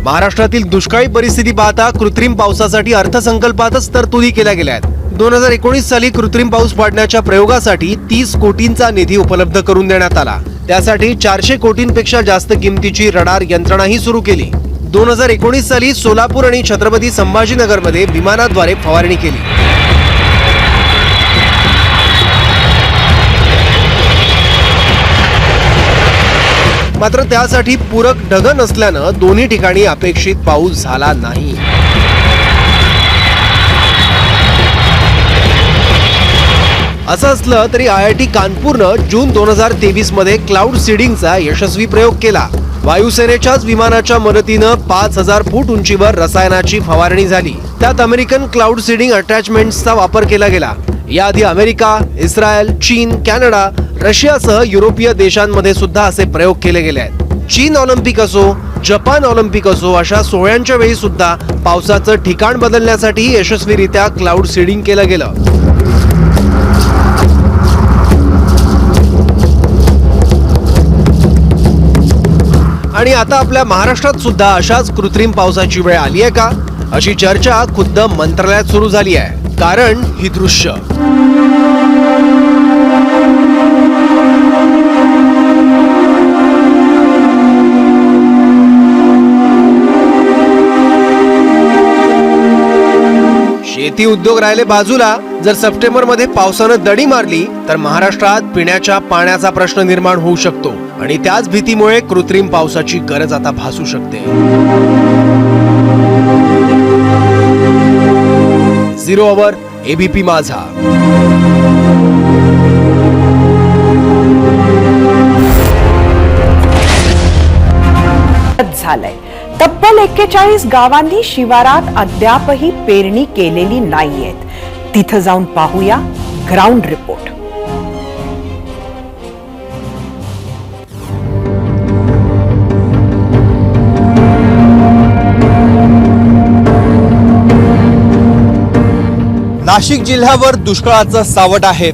महाराष्ट्रातील दुष्काळी परिस्थिती पाहता कृत्रिम पावसासाठी अर्थसंकल्पातच तरतुदी केल्या गेल्या आहेत. 2019 साली कृत्रिम पाऊस पाडण्याच्या प्रयोगासाठी 30 कोटींचा निधी उपलब्ध करून देण्यात आला. त्यासाठी 400 कोटींपेक्षा जास्त किमतीची रडार यंत्रणाही सुरू केली. 2019 साली सोलापूर आणि छत्रपती संभाजीनगरमध्ये विमानाद्वारे फवारणी केली. मात्र त्यासाठी पूरक ढग नसल्यानं दोन्ही ठिकाणी अपेक्षित पाऊस झाला नाही. असं असलं तरी IIT कानपूरनं जून 2023 मध्ये क्लाउड सीडिंगचा यशस्वी प्रयोग केला. वायुसेनेच्याच विमानाच्या मदतीनं 5000 फूट उंचीवर रसायनाची फवारणी झाली. त्यात अमेरिकन क्लाउड सीडिंग अटॅचमेंट्सचा वापर केला गेला. याआधी अमेरिका, इस्रायल, चीन, कॅनडा, रशियासह युरोपीय देशांमध्ये सुद्धा असे प्रयोग केले गेले आहेत. चीन ऑलिम्पिक असो, जपान ऑलिम्पिक असो, अशा सोहळ्यांच्या वेळी सुद्धा पावसाचं ठिकाण बदलण्यासाठी यशस्वीरित्या क्लाउड सीडिंग केलं गेलं. आणि आता आपल्या महाराष्ट्रात सुद्धा अशाच कृत्रिम पावसाची वेळ आली आहे का, अशी चर्चा खुद्द मंत्रालयात सुरू झाली आहे. कारण ही दृश्य शेती उद्योग राहिले बाजूला, जर सप्टेंबर मध्ये पावसानं दडी मारली तर महाराष्ट्रात पिण्याच्या पाण्याचा प्रश्न निर्माण होऊ शकतो. आणि त्याच भीतीमुळे कृत्रिम पावसाची गरज आता भासू शकते. 0 अवर ABP माझा. झालंय. तब्बल 41 गावांनी शिवारात अद्यापही पेरणी केलेली नाहीयेत. तिथं जाऊन पाहूया ग्राउंड रिपोर्ट. नाशिक जिल्ह्यावर दुष्काळाचं सावट आहे.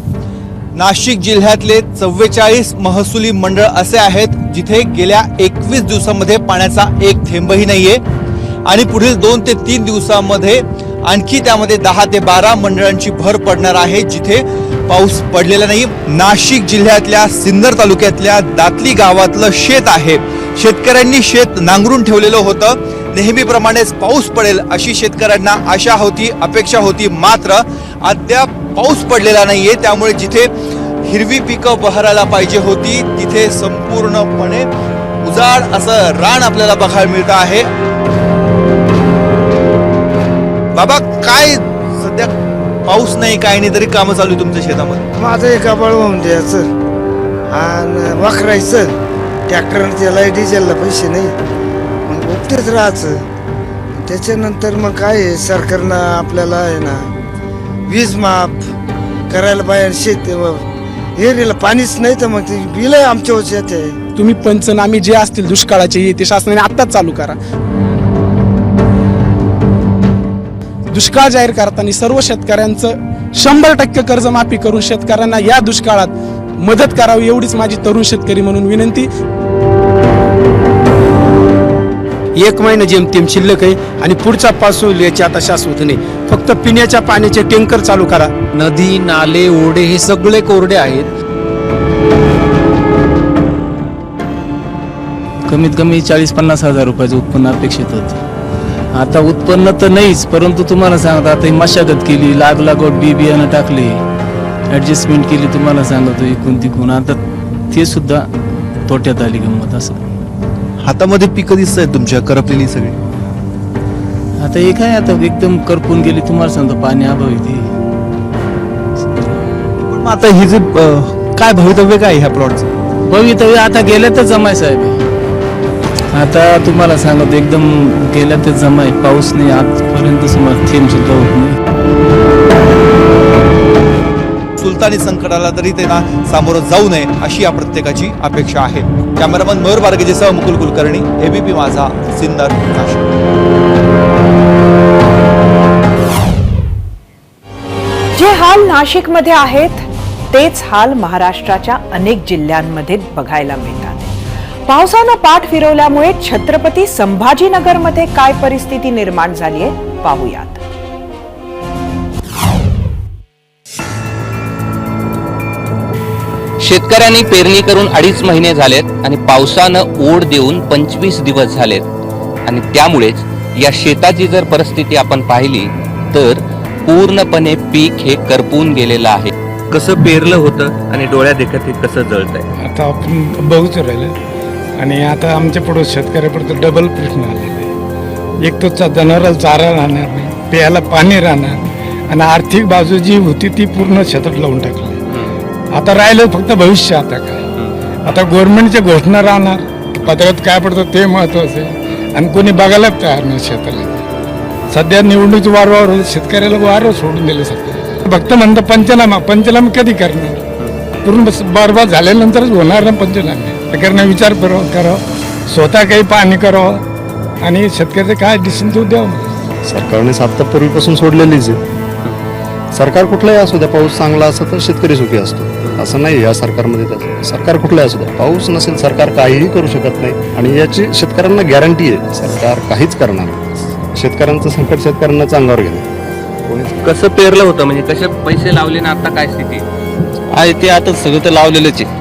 नाशिक जिल्ह्यातले 44 महसुली मंडळ असे आहेत जिथे गेल्या 21 दिवसांमध्ये पाण्याचा एक थेंबही नाहीये आणि पुढील 2 ते 3 दिवसांमध्ये आणखी त्यामध्ये 10 ते 12 मंडळांची भर पडणार आहे जिथे पाऊस पडलेला नाही. नाशिक जिल्ह्यातल्या सिन्नर तालुक्यातल्या दातली गावातलं शेत आहे. शेतकऱ्यांनी शेत नांगरून ठेवलेलं होतं. नेहमीप्रमाणेच पाऊस पडेल अशी शेतकऱ्यांना आशा होती, अपेक्षा होती. मात्र अद्याप पाऊस पडलेला नाहीये. त्यामुळे जिथे हिरवी पिकं बहरायला पाहिजे होती तिथे संपूर्णपणे उजाड असं रान आपल्याला बघायला मिळतं आहे. बाबा, काय सध्या पाऊस नाही, काय नाही, तरी कामं चालू आहे तुमच्या शेतामध्ये? माझं एका बळ होऊन द्यायचं आणि वाकरायचं. ट्रॅक्टरनं त्याला डिझेलला पैसे नाही, मग उपटेच राहायचं. त्याच्यानंतर मग काय आहे, सरकारनं आपल्याला आहे ना वीज माफ करायला पाहिजे. शेती एरियाला पाणीच नाही तर मग ते बिल आमच्या येते. तुम्ही पंचनामे जे असतील दुष्काळाचे ते शासनाने आत्ताच चालू करा. दुष्काळ जाहीर करताना सर्व शेतकऱ्यांचं 100% कर्जमाफी करून शेतकऱ्यांना या दुष्काळात मदत करावी एवढीच माझी तरुण शेतकरी म्हणून विनंती. 1 महिना जेमतेम शिल्लक आहे आणि पुढचा पासून याची आता शाश्वत नाही. फक्त पिण्याच्या पाण्याचे टँकर चालू करा. नदी, नाले, ओढे हे सगळे कोरडे आहेत. कमीत कमी 40-50 हजार रुपयाचं उत्पन्न अपेक्षित होतं. आता उत्पन्न तर नाहीच, परंतु तुम्हाला सांगतो आता ही मशागत केली, लागवड बी बियाणं टाकले, ॲडजस्टमेंट केली, तुम्हाला सांगतो इकून तिकून आता ते सुद्धा तोट्यात आली गंमत. असं हातामध्ये पिकं दिसत आहेत तुमच्या करपलेली सगळी. आता हे काय आता एकदम करपून गेली, तुम्हाला सांगतो पाणी अभावी ती. पण आता ही जे काय भवितव्य काय ह्या प्लॉटचं? भवितव्य आता गेलं तर जमाय साहेब. आता तुम्हाला सांगतो एकदम गेलं तर जमाय. पाऊस नाही आजपर्यंत थेंब सुद्धा होत नाही. सुलतानी संकटाला तरी त्यांना सामोरं जाऊ नये अशी या प्रत्येकाची अपेक्षा आहे. कॅमेरामन मयूर बारगेजेसह मुकुल कुलकर्णी, ABP माझा, सिन्नर, नाशिक. जे हाल नाशिकमध्ये आहेत तेच हाल महाराष्ट्राच्या अनेक जिल्ह्यांमध्ये बघायला मिळतात. पावसानं पाठ फिरवल्यामुळे छत्रपती संभाजीनगरमध्ये काय परिस्थिती निर्माण झालीय पाहूयात. शेतकऱ्यांनी पेरणी करून 2.5 महिने झालेत आणि पावसानं ओढ देऊन 25 दिवस झालेत आणि त्यामुळेच या शेताची जर परिस्थिती आपण पाहिली तर पूर्णपणे पीक हे करपून गेलेलं आहे. कसं पेरलं होतं आणि डोळ्या देखत हे कसं जळतंय. आता आपण बघूच राहिलं आणि आता आमच्या पुढे शेतकऱ्यापुढे डबल प्रश्न आलेला आहे. एक तो जनावराला चारा राहणार नाही, प्यायला पाणी राहणार आणि आर्थिक बाजू जी होती ती पूर्ण शेतात लावून टाकली. आता राहिलं फक्त भविष्य. आता काय, आता गव्हर्नमेंटच्या घोषणा राहणार, पत्रात काय पडतं ते महत्वाचं आहे. आणि कोणी बघायला तयार नाही शेताला. सध्या निवडणुकीची वारंवार शेतकऱ्याला वारं सोडून दिले सध्या. फक्त म्हणतं पंचनामा. पंचनामा कधी करणार? पूर्ण बरबाद झाल्यानंतरच होणार ना पंचनामे. सरकारने विचार करावा, स्वतः काही पाहणी करावं आणि शेतकऱ्याचं काय डिसिजन तो द्यावं. सरकारने सात पूर्वीपासून सोडलेलीच आहे. सरकार कुठलाही असू द्या, पाऊस चांगला असतो तर शेतकरी सुखी असतो, असं नाही या सरकारमध्ये. त्याचं सरकार कुठलाही असू द्या, पाऊस नसेल सरकार काहीही करू शकत नाही. आणि याची शेतकऱ्यांना गॅरंटी आहे, सरकार काहीच करणार नाही. शेतकऱ्यांचं संकट शेतकऱ्यांना अंगावर घेणार. कसं पेरलं होतं, म्हणजे कसे पैसे लावले ना, आता काय स्थिती आहे ते आता सगळं तर लावलेलंच आहे.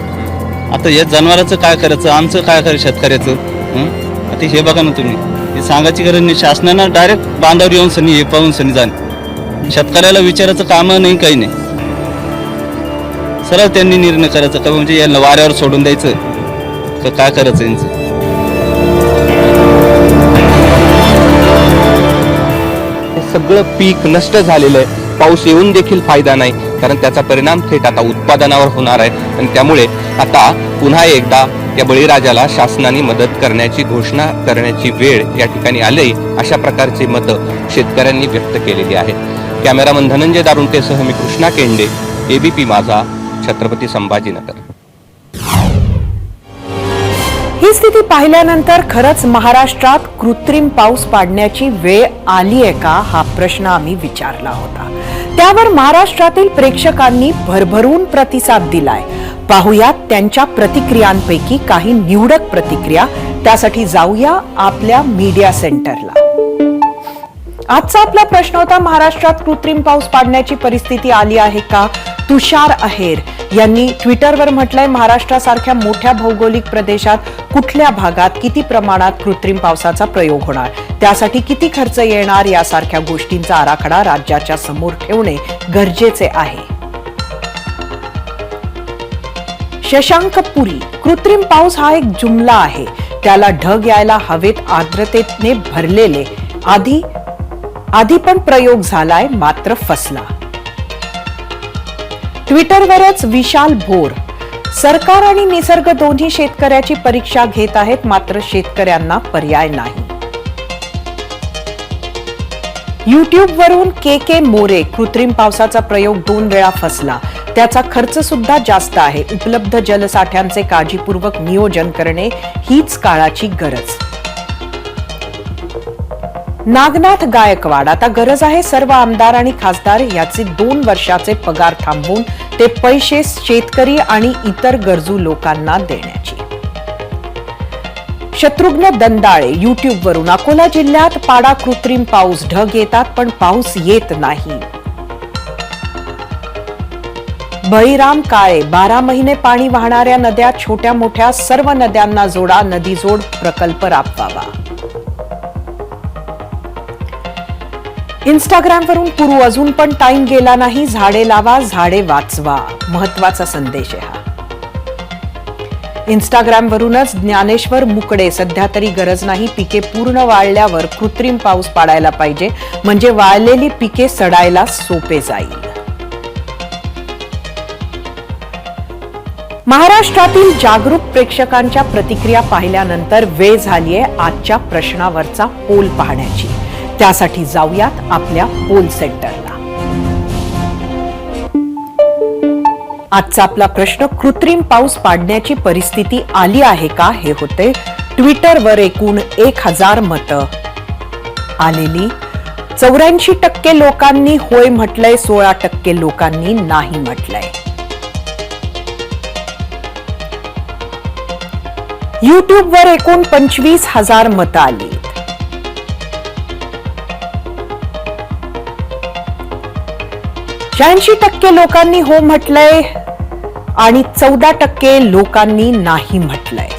आता या जनावरांचं काय करायचं, आमचं काय करायचं शेतकऱ्याचं? आता हे बघा ना तुम्ही, हे सांगायची गरज नाही. शासनानं डायरेक्ट बांधावर येऊन सनी हे पाहून सनी जाणे. शेतकऱ्याला विचारायचं काम नाही, काही नाही. सरळ त्यांनी निर्णय करायचा का, म्हणजे यांना वाऱ्यावर सोडून द्यायचं का काय करायचं यांचं. सगळं पीक नष्ट झालेलं आहे. पाऊस येऊन देखील फायदा नाही, कारण त्याचा परिणाम थेट आता उत्पादनावर होणार आहे. आणि त्यामुळे आता पुन्हा एकदा या बळीराजाला शासनाने मदत करण्याची घोषणा करण्याची वेळ या ठिकाणी आली, अशा प्रकारची मतं शेतकऱ्यांनी व्यक्त केलेली आहेत. कॅमेरामन धनंजय दारुंटेसह मी कृष्णा केंडे, एबीपी माझा, छत्रपती संभाजीनगर. ही स्थिती पाहिल्यानंतर खरंच महाराष्ट्रात कृत्रिम पाऊस पाडण्याची वेळ आली आहे का, हा प्रश्न आम्ही विचारला होता. त्यावर महाराष्ट्रातील प्रेक्षकांनी भरभरून प्रतिसाद दिलाय. पाहुयात त्यांच्या प्रतिक्रियांपैकी काही निवडक प्रतिक्रिया. त्यासाठी जाऊया आपल्या मीडिया सेंटरला. आजचा आपला प्रश्न होता, महाराष्ट्रात कृत्रिम पाऊस पाडण्याची परिस्थिती आली आहे का? तुषार अहेर यांनी ट्विटरवर म्हटलंय, महाराष्ट्रासारख्या मोठ्या भौगोलिक प्रदेशात कुठल्या भागात किती प्रमाणात कृत्रिम पावसाचा प्रयोग होणार, त्यासाठी किती खर्च येणार, यासारख्या गोष्टींचा आराखडा राज्याच्या समोर ठेवणे गरजेचे आहे. शशांक पुरी, कृत्रिम पाऊस हा एक जुमला आहे. त्याला ढग यायला हवेत आर्द्रतेने भरलेले. आधी पण प्रयोग झालाय, मात्र फसला. ट्विटरवरच विशाल भोर, सरकार आणि निसर्ग दोन्ही शेतकऱ्याची परीक्षा घेत आहेत, मात्र शेतकऱ्यांना पर्याय नाही. युट्यूबवरून के मोरे, कृत्रिम पावसाचा प्रयोग 2 वेळा फसला. त्याचा खर्च सुद्धा जास्त आहे. उपलब्ध जलसाठ्यांचे काळजीपूर्वक नियोजन करणे हीच काळाची गरज. नागनाथ गायकवाड, आता गरज आहे सर्व आमदार आणि खासदार याचे 2 वर्षाचे पगार थांबवून ते पैसे शेतकरी आणि इतर गरजू लोकांना देण्याची. शत्रुघ्न दंदाळे, युट्यूबवरून, अकोला जिल्ह्यात पाडा कृत्रिम पाऊस. ढग येतात पण पाऊस येत नाही. बळीराम काळे, 12 महिने पाणी वाहणाऱ्या नद्या, छोट्या मोठ्या सर्व नद्यांना जोडा, नदीजोड प्रकल्प राबवावा. इंस्टाग्रामवरून पुरू, अजून पण टाइम गेला नाही, झाडे लावा, झाडे वाचवा. महत्वाचा संदेश आहे हा. इंस्टाग्रामवरूनच ज्ञानेश्वर मुकडे, सध्या तरी गरज नाही, पिके पूर्ण वाळल्यावर कृत्रिम पाऊस पाडायला पाहिजे, म्हणजे वाळलेली पिके सडायला सोपे जाईल. महाराष्ट्रातील जागरूक प्रेक्षकांच्या प्रतिक्रिया पाहिल्यानंतर वेळ झालीये आजच्या प्रश्नावरचा पोल पाहण्याची. त्यासाठी जाऊयात आपल्या पोल सेंटरला. आजचा आपला प्रश्न, कृत्रिम पाऊस पाडण्याची परिस्थिती आली आहे का, हे होते. ट्विटरवर एकूण 1000 मतं आलेली. 84% लोकांनी होय म्हटलंय, 16% लोकांनी नाही म्हटलंय. युट्यूबवर एकूण 25,000 मतं आली. टक्के लोकांनी हो म्हटलंय आणि 14% लोकांनी नाही म्हटलंय.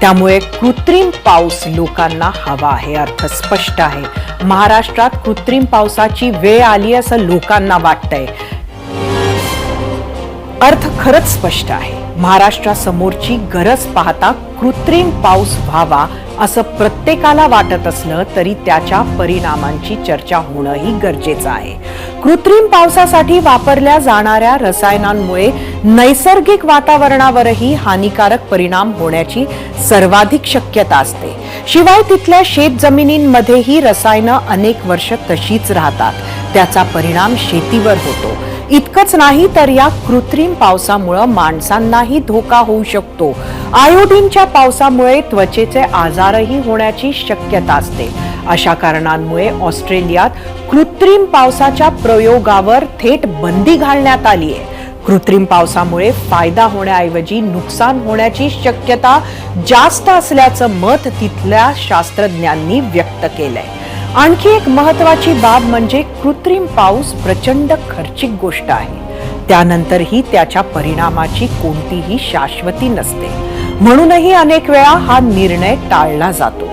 त्यामुळे कृत्रिम पाऊस लोकांना हवा आहे. अर्थ स्पष्ट आहे, महाराष्ट्रात कृत्रिम पावसाची वेळ आली असं लोकांना वाटतंय. अर्थ खरंच स्पष्ट आहे. महाराष्ट्रासमोरची गरज पाहता कृत्रिम पाऊस व्हावा असं प्रत्येकाला वाटत असलं तरी त्याच्या परिणामांची चर्चा होणंही गरजेचं आहे. कृत्रिम पावसासाठी वापरल्या जाणाऱ्या रसायनांमुळे नैसर्गिक वातावरणावरही हानिकारक परिणाम होण्याची सर्वाधिक शक्यता असते. शिवाय तिथल्या शेतजमिनींमध्येही रसायनं अनेक वर्ष तशीच राहतात. त्याचा परिणाम शेतीवर होतो. इतकंच नाही तर या कृत्रिम पावसामुळे माणसांनाही धोका होऊ शकतो. आयोडीनच्या पावसामुळे त्वचेचे आजारही होण्याची शक्यता असते. अशा कारणांमुळे ऑस्ट्रेलियात कृत्रिम पावसाच्या प्रयोगावर थेट बंदी घालण्यात आली आहे. कृत्रिम पावसामुळे फायदा होण्याऐवजी नुकसान होण्याची शक्यता जास्त असल्याचं मत तिथल्या शास्त्रज्ञांनी व्यक्त केलंय. आणखी एक महत्वाची बाब म्हणजे कृत्रिम पाऊस प्रचंड खर्चिक गोष्ट आहे. त्यानंतरही त्याच्या परिणामाची कोणतीही शाश्वती नसते. म्हणूनही अनेक वेळा हा निर्णय टाळला जातो.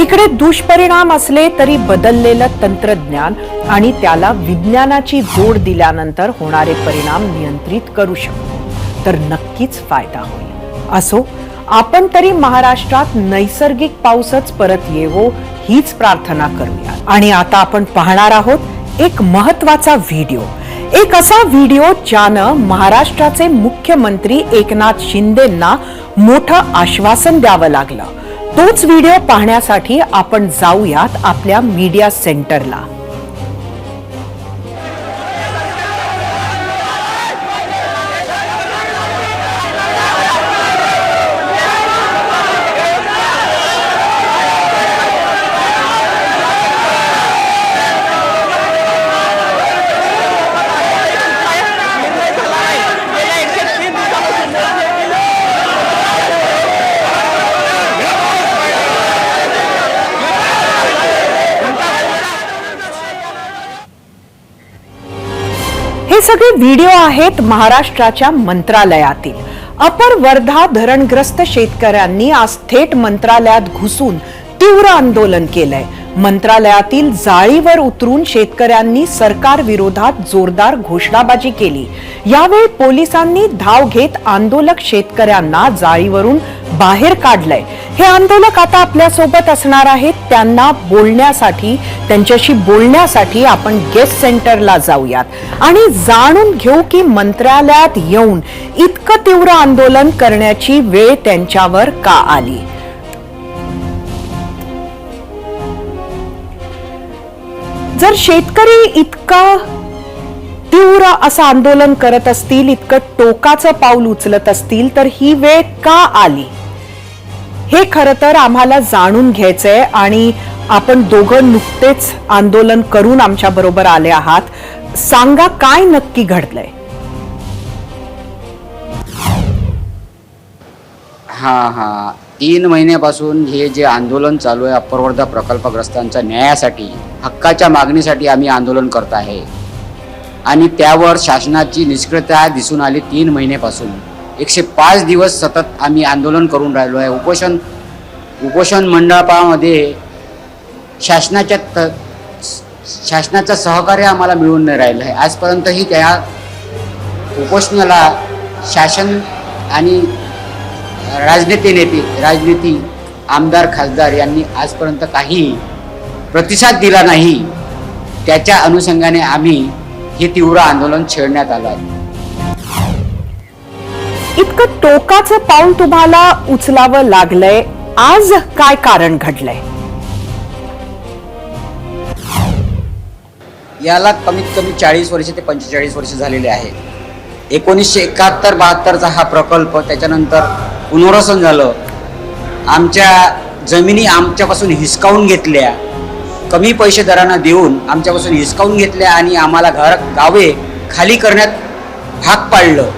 इकडे दुष्परिणाम असले तरी बदललेलं तंत्रज्ञान आणि त्याला विज्ञानाची जोड दिल्यानंतर होणारे परिणाम नियंत्रित करू शकतो तर नक्कीच फायदा होईल. असो, आपण तरी महाराष्ट्रात नैसर्गिक पाऊसच परत येवो हीच प्रार्थना करूया. आणि आता आपण पाहणार आहोत एक महत्वाचा व्हिडिओ. एक असा व्हिडिओ ज्यानं महाराष्ट्राचे मुख्यमंत्री एकनाथ शिंदेंना मोठं आश्वासन द्यावं लागलं. तोच व्हिडिओ पाहण्यासाठी आपण जाऊयात आपल्या मीडिया सेंटरला. हे सगळे व्हिडिओ आहेत महाराष्ट्राच्या मंत्रालयातील. अपर वर्धा धरणग्रस्त शेतकऱ्यांनी आज थेट मंत्रालयात घुसून तीव्र आंदोलन केलंय. मंत्रालयातील जाळीवर उतरून शेतकऱ्यांनी सरकार विरोधात जोरदार घोषणाबाजी केली. यावेळी पोलिसांनी धाव घेत आंदोलक शेतकऱ्यांना जाळीवरून बाहेर काढलंय. हे आंदोलक आता आपल्या सोबत असणार आहेत. त्यांच्याशी बोलण्यासाठी आपण गेस्ट सेंटरला जाऊयात आणि जाणून घेऊ की मंत्रालयात येऊन इतकं तीव्र आंदोलन करण्याची वेळ त्यांच्यावर का आली. जर शेतकरी इतका तीव्र असं आंदोलन करत असतील, इतकं टोकाचं पाऊल उचलत असतील तर ही वेळ का आली हे खरं तर आम्हाला जाणून घ्यायचंय. आणि आपण दोघं नुकतेच आंदोलन करून आमच्या बरोबर आले आहात. सांगा काय नक्की घडलंय. हा 3 महिन्यापासून हे जे आंदोलन चालू आहे अप्पर वर्धा प्रकल्पग्रस्तांच्या न्यायासाठी, हक्काच्या मागणीसाठी आम्ही आंदोलन करत आहे. आणि त्यावर शासनाची निष्क्रियता दिसून आली. 3 महिन्यापासून 105 दिवस सतत आम्ही आंदोलन करून राहिलो आहे. उपोषण मंडपामध्ये शासनाचं सहकार्य आम्हाला मिळून नाही राहिलं आहे. आजपर्यंतही त्या उपोषणाला शासन आणि राजनीती आमदार खासदार यांनी आजपर्यंत काही प्रतिसाद दिला नाही. त्याच्या अनुषंगाने आम्ही हे तीव्र आंदोलन छेडण्यात आलं आहे. इतकं टोकाचं पाऊल तुम्हाला उचलावं लागलंय, आज काय कारण घडलंय. याला कमीत कमी 40 वर्ष ते 45 वर्ष झालेले आहेत. 1971-72चा हा प्रकल्प, त्याच्यानंतर पुनर्वसन झालं. आमच्या जमिनी आमच्यापासून हिसकावून घेतल्या, कमी पैसे दरांना देऊन आमच्यापासून हिसकावून घेतल्या आणि आम्हाला गावे खाली करण्यात भाग पाडलं.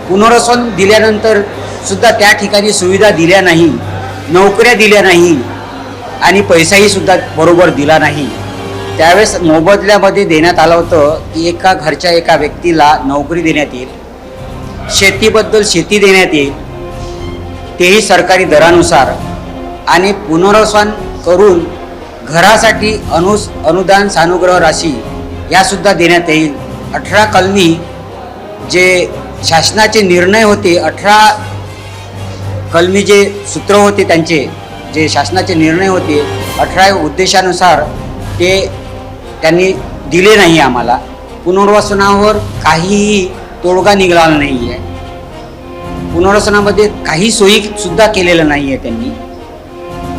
पुनर्वसन दिल्यानंतर सुद्धा त्या ठिकाणी सुविधा दिल्या नाही, नोकऱ्या दिल्या नाही आणि पैसाही सुद्धा बरोबर दिला नाही. त्यावेळेस मोबदल्यामध्ये देण्यात आलं होतं की एका घरच्या एका व्यक्तीला नोकरी देण्यात येईल, शेतीबद्दल शेती देण्यात येईल, तेही सरकारी दरानुसार, आणि पुनर्वसन करून घरासाठी अनुदान सानुग्रह राशी यासुद्धा देण्यात येईल. 18 कलमी जे शासनाचे निर्णय होते, 18 कलमी जे सूत्र होते त्यांचे, जे शासनाचे निर्णय होते 18 उद्देशानुसार ते त्यांनी दिले नाही आम्हाला. पुनर्वसनावर काहीही तोडगा निघाला नाही आहे. पुनर्वसनामध्ये काही सोयी सुद्धा केलेलं नाही आहे त्यांनी.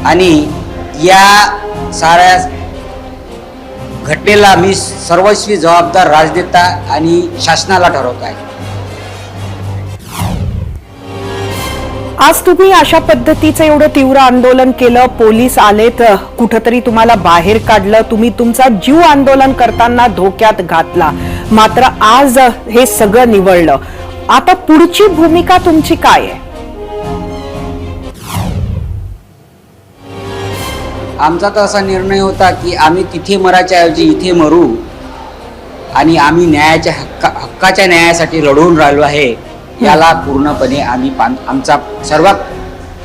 आणि या साऱ्या घटनेला मी सर्वस्वी जबाबदार राजनेता आणि शासनाला ठरवत आहे. आज तुम्ही अशा पद्धतीचं एवढं तीव्र आंदोलन केलं, पोलीस आलेत, कुठंतरी तुम्हाला बाहेर काढलं, तुम्ही तुमचा जीव आंदोलन करताना धोक्यात घातला, मात्र आज हे सगळं निवळलं. आता पुढची भूमिका तुमची काय आहे? आमचा तर असा निर्णय होता की आम्ही तिथे मरायच्या ऐवजी इथे मरू आणि आम्ही न्यायाच्या हक्काच्या न्यायासाठी लढवून राहिलो आहे. याला पूर्णपणे आम्ही आमचा सर्व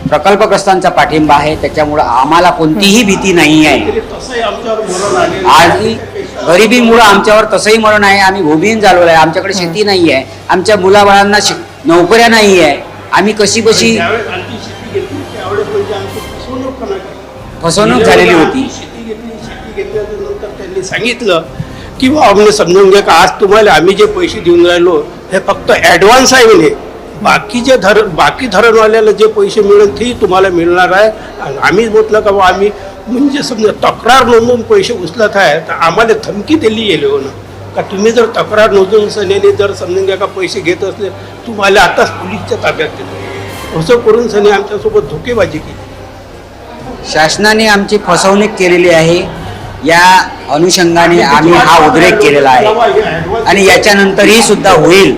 प्रकल्पग्रस्तांचा पाठिंबा आहे. त्याच्यामुळं आम्हाला कोणतीही भीती नाही आहे. आधी गरिबीमुळं आमच्यावर तसंही मरण आहे. आम्ही भूमिहीन झालेलो आहे. आमच्याकडे शेती नाही आहे. आमच्या मुलाबाळांना नोकऱ्या नाही आहे. आम्ही कशी फसवणूक झालेली होती. त्यांनी सांगितलं की आम्ही समजून घ्या का आज तुम्हाला आम्ही जे पैसे देऊन राहिलो हे फक्त ॲडव्हान्स आहे म्हणे. बाकी धरणवाल्याला जे पैसे मिळेल तेही तुम्हाला मिळणार आहे. आणि आम्ही म्हटलं का बा आम्ही म्हणजे समजा तक्रार नोंदवून पैसे उचलत आहे तर आम्हाला धमकी दिली गेली हो ना का तुम्ही जर तक्रार नोंदवून सनेने जर समजून घ्या का पैसे घेत असले तुम्हाला आताच पोलीसच्या ताब्यात देतो असं करून सने आमच्यासोबत धोकेबाजी केली. शासनाने आमची फसवणूक केलेली आहे. या अनुषंगाने आम्ही हा उद्रेक केलेला आहे आणि याच्यानंतरही सुद्धा होईल.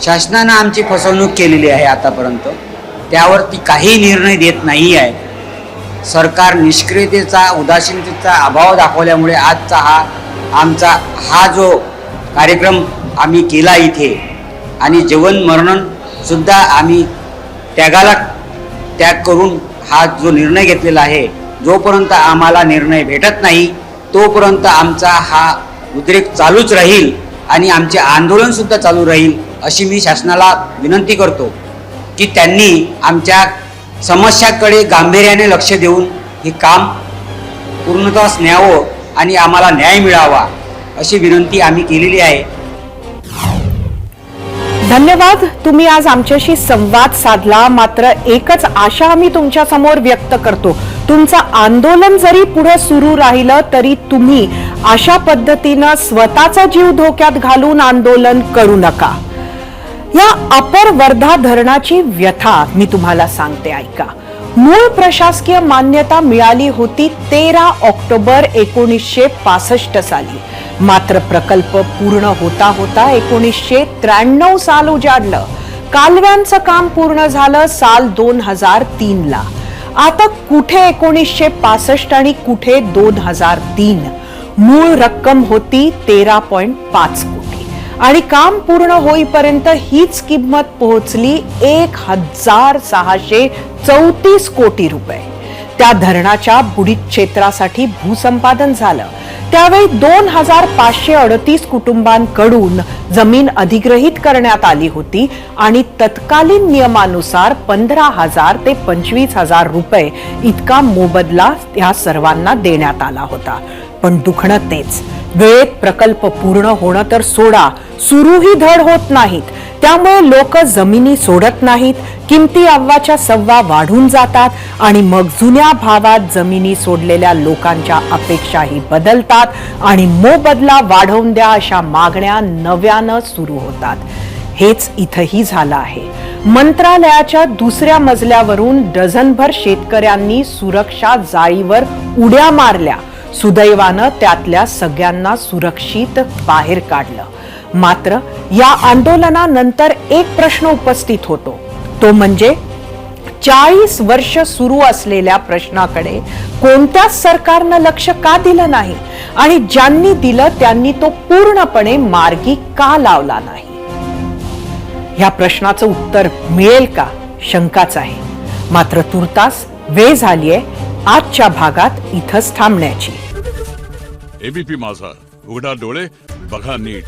शासनानं आमची फसवणूक केलेली आहे आतापर्यंत. त्यावरती काही निर्णय देत नाही आहे. सरकार निष्क्रियतेचा उदासीनतेचा अभाव दाखवल्यामुळे आजचा आमचा जो कार्यक्रम आम्ही केला इथे आणि जीवन मरण सुद्धा आम्ही त्याग करून हा जो निर्णय घेतलेला आहे. जोपर्यंत आम्हाला निर्णय भेटत नाही तोपर्यंत आमचा हा उद्रेक चालूच राहील आणि आमचे आंदोलन सुद्धा चालू राहील अशी मी शासनाला विनंती करतो की त्यांनी आमच्या समस्याकडे गांभीर्याने लक्ष देऊन हे काम पूर्णतः न्यावं आणि आम्हाला न्याय मिळावा अशी विनंती आम्ही केलेली आहे. धन्यवाद. तुम्ही आज आमच्याशी संवाद साधला. मात्र एकच आशा आम्ही तुमच्या समोर व्यक्त करतो, तुमचं आंदोलन जरी पुढे सुरू राहिलं तरी तुम्ही अशा पद्धतीनं स्वतःचा जीव धोक्यात घालून आंदोलन करू नका. या अपर वर्धा धरणाची व्यथा मी तुम्हाला सांगते, ऐका. मूळ प्रशासकीय मान्यता मिळाली होती 13 ऑक्टोबर 1965 साली. मात्र प्रकल्प पूर्ण होता होता 1993 साल उजाडलं. कालव्यांचं काम पूर्ण झालं साल 2003 ला. आता कुठे 1965 आणि कुठे 2003? मूळ रक्कम होती 13.5 कोटी आणि काम पूर्ण होईपर्यंत हीच किंमत पोहोचली 1634 कोटी रुपये. त्या धरणाच्या बुडीत क्षेत्रासाठी भूसंपादन झालं. त्यावेळी 2538 कुटुंबांकडून जमीन अधिग्रहित करण्यात आली होती आणि तत्कालीन नियमानुसार 15,000 ते 25,000 रुपये इतका मोबदला या सर्वांना देण्यात आला होता. पण दुखणं तेच, वेळेत प्रकल्प पूर्ण होणं तर सोडा, सुरूही धड होत नाहीत. त्यामुळे लोक जमिनी सोडत नाहीत. किमती अव्वाच्या सव्वा वाढून जातात आणि मग जुन्या भावात जमिनी सोडलेल्या लोकांच्या अपेक्षाही बदलतात आणि मोबदला वाढवून द्या अशा मागण्या नव्यानं सुरू होतात. हेच इथंही झालं आहे. मंत्रालयाच्या दुसऱ्या मजल्यावरून डझनभर शेतकऱ्यांनी सुरक्षा जाळीवर उड्या मारल्या. सुदैवानं त्यातल्या सगळ्यांना सुरक्षित बाहेर काढलं. मात्र या आंदोलनानंतर एक प्रश्न उपस्थित होतो, तो म्हणजे 40 वर्ष सुरू असलेल्या प्रश्नाकडे कोणत्याच सरकारनं लक्ष का दिलं नाही आणि ज्यांनी दिलं त्यांनी तो पूर्णपणे मार्गी का लावला नाही? ह्या प्रश्नाचं उत्तर मिळेल का शंकाच आहे. मात्र तुर्तास वेळ झालीये आजच्या भागात इथंच थांबण्याची. एबीपी माझा, उघडा डोळे बघा नीट.